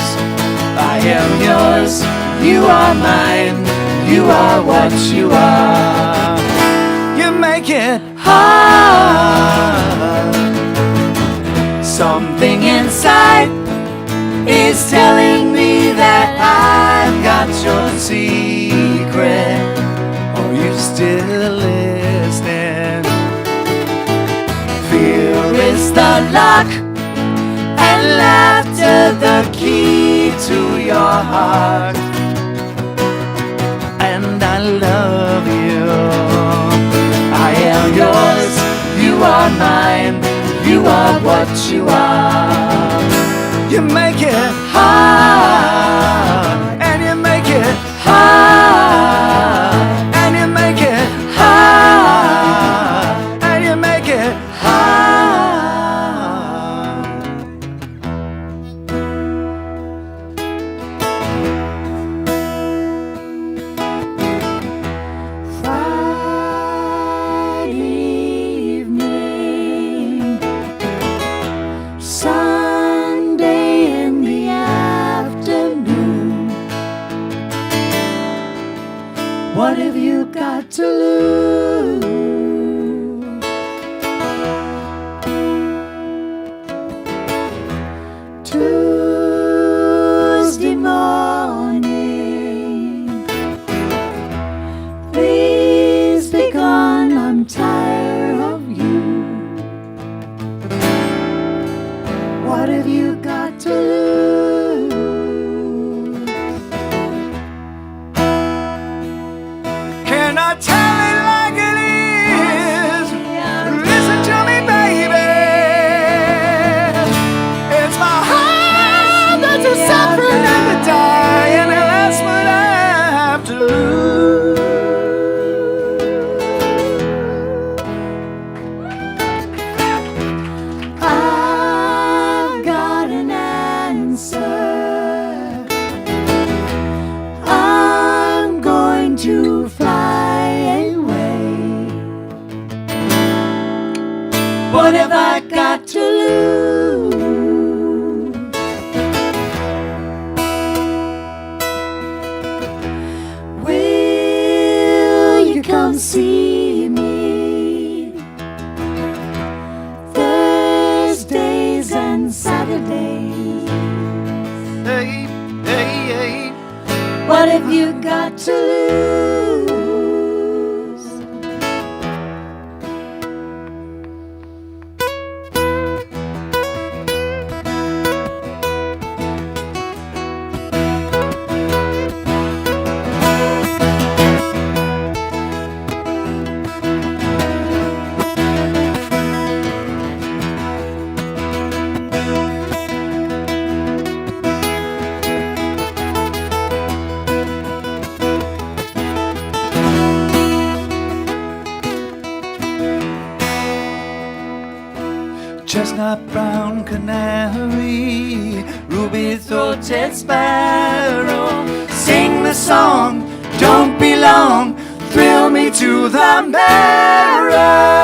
I am yours, you are mine. You are what you are. You make it hard. Something inside is telling me that I've got your secret. Are you still listening? Fear is the lock and laughter the key to your heart. And I love you. I am yours, you are mine. You are what you are. You make it hard, and you make it hard, and you make it hard, and you make it hard. What have you got to lose? Tuesday morning, please be gone, I'm tired of you. What have you got to lose? Can I tell it like it is? Listen to me, baby. It's my heart that's a suffering and a dying, and that's what I have to lose. I've got an answer. I'm going to fly away. What have I got to lose? Will you come see me Thursdays and Saturdays? Hey, hey, hey. What have you got to lose? chestnut brown canary, ruby-throated sparrow. Sing the song, don't be long, thrill me to the marrow.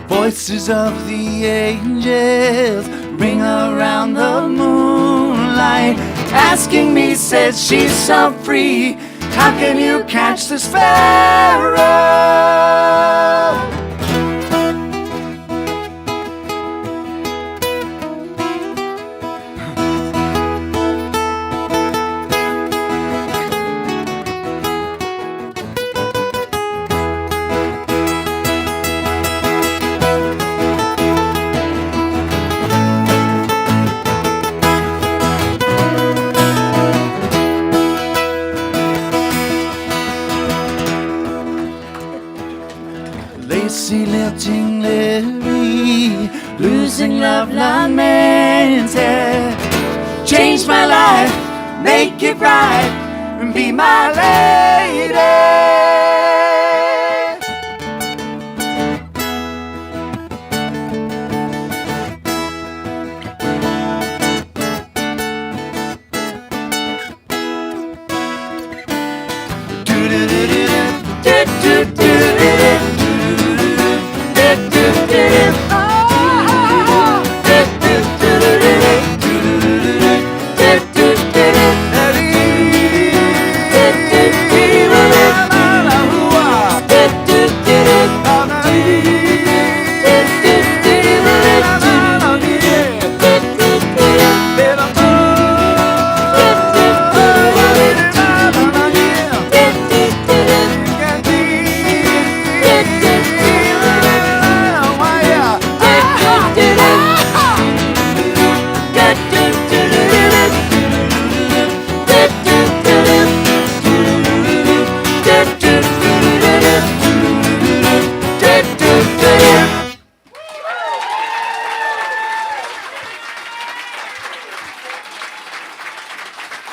Voices of the angels ring around the moonlight, asking me, says she's so free, how can you catch the sparrow? Lacy lifting Larry, losing love lamented. Change my life, make it right, and be my lady.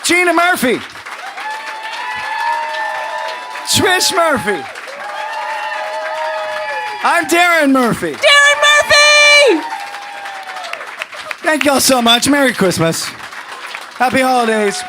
Gina Murphy. Trish Murphy. I'm Darin Murphy. Darin Murphy! Thank y'all so much. Merry Christmas. Happy holidays.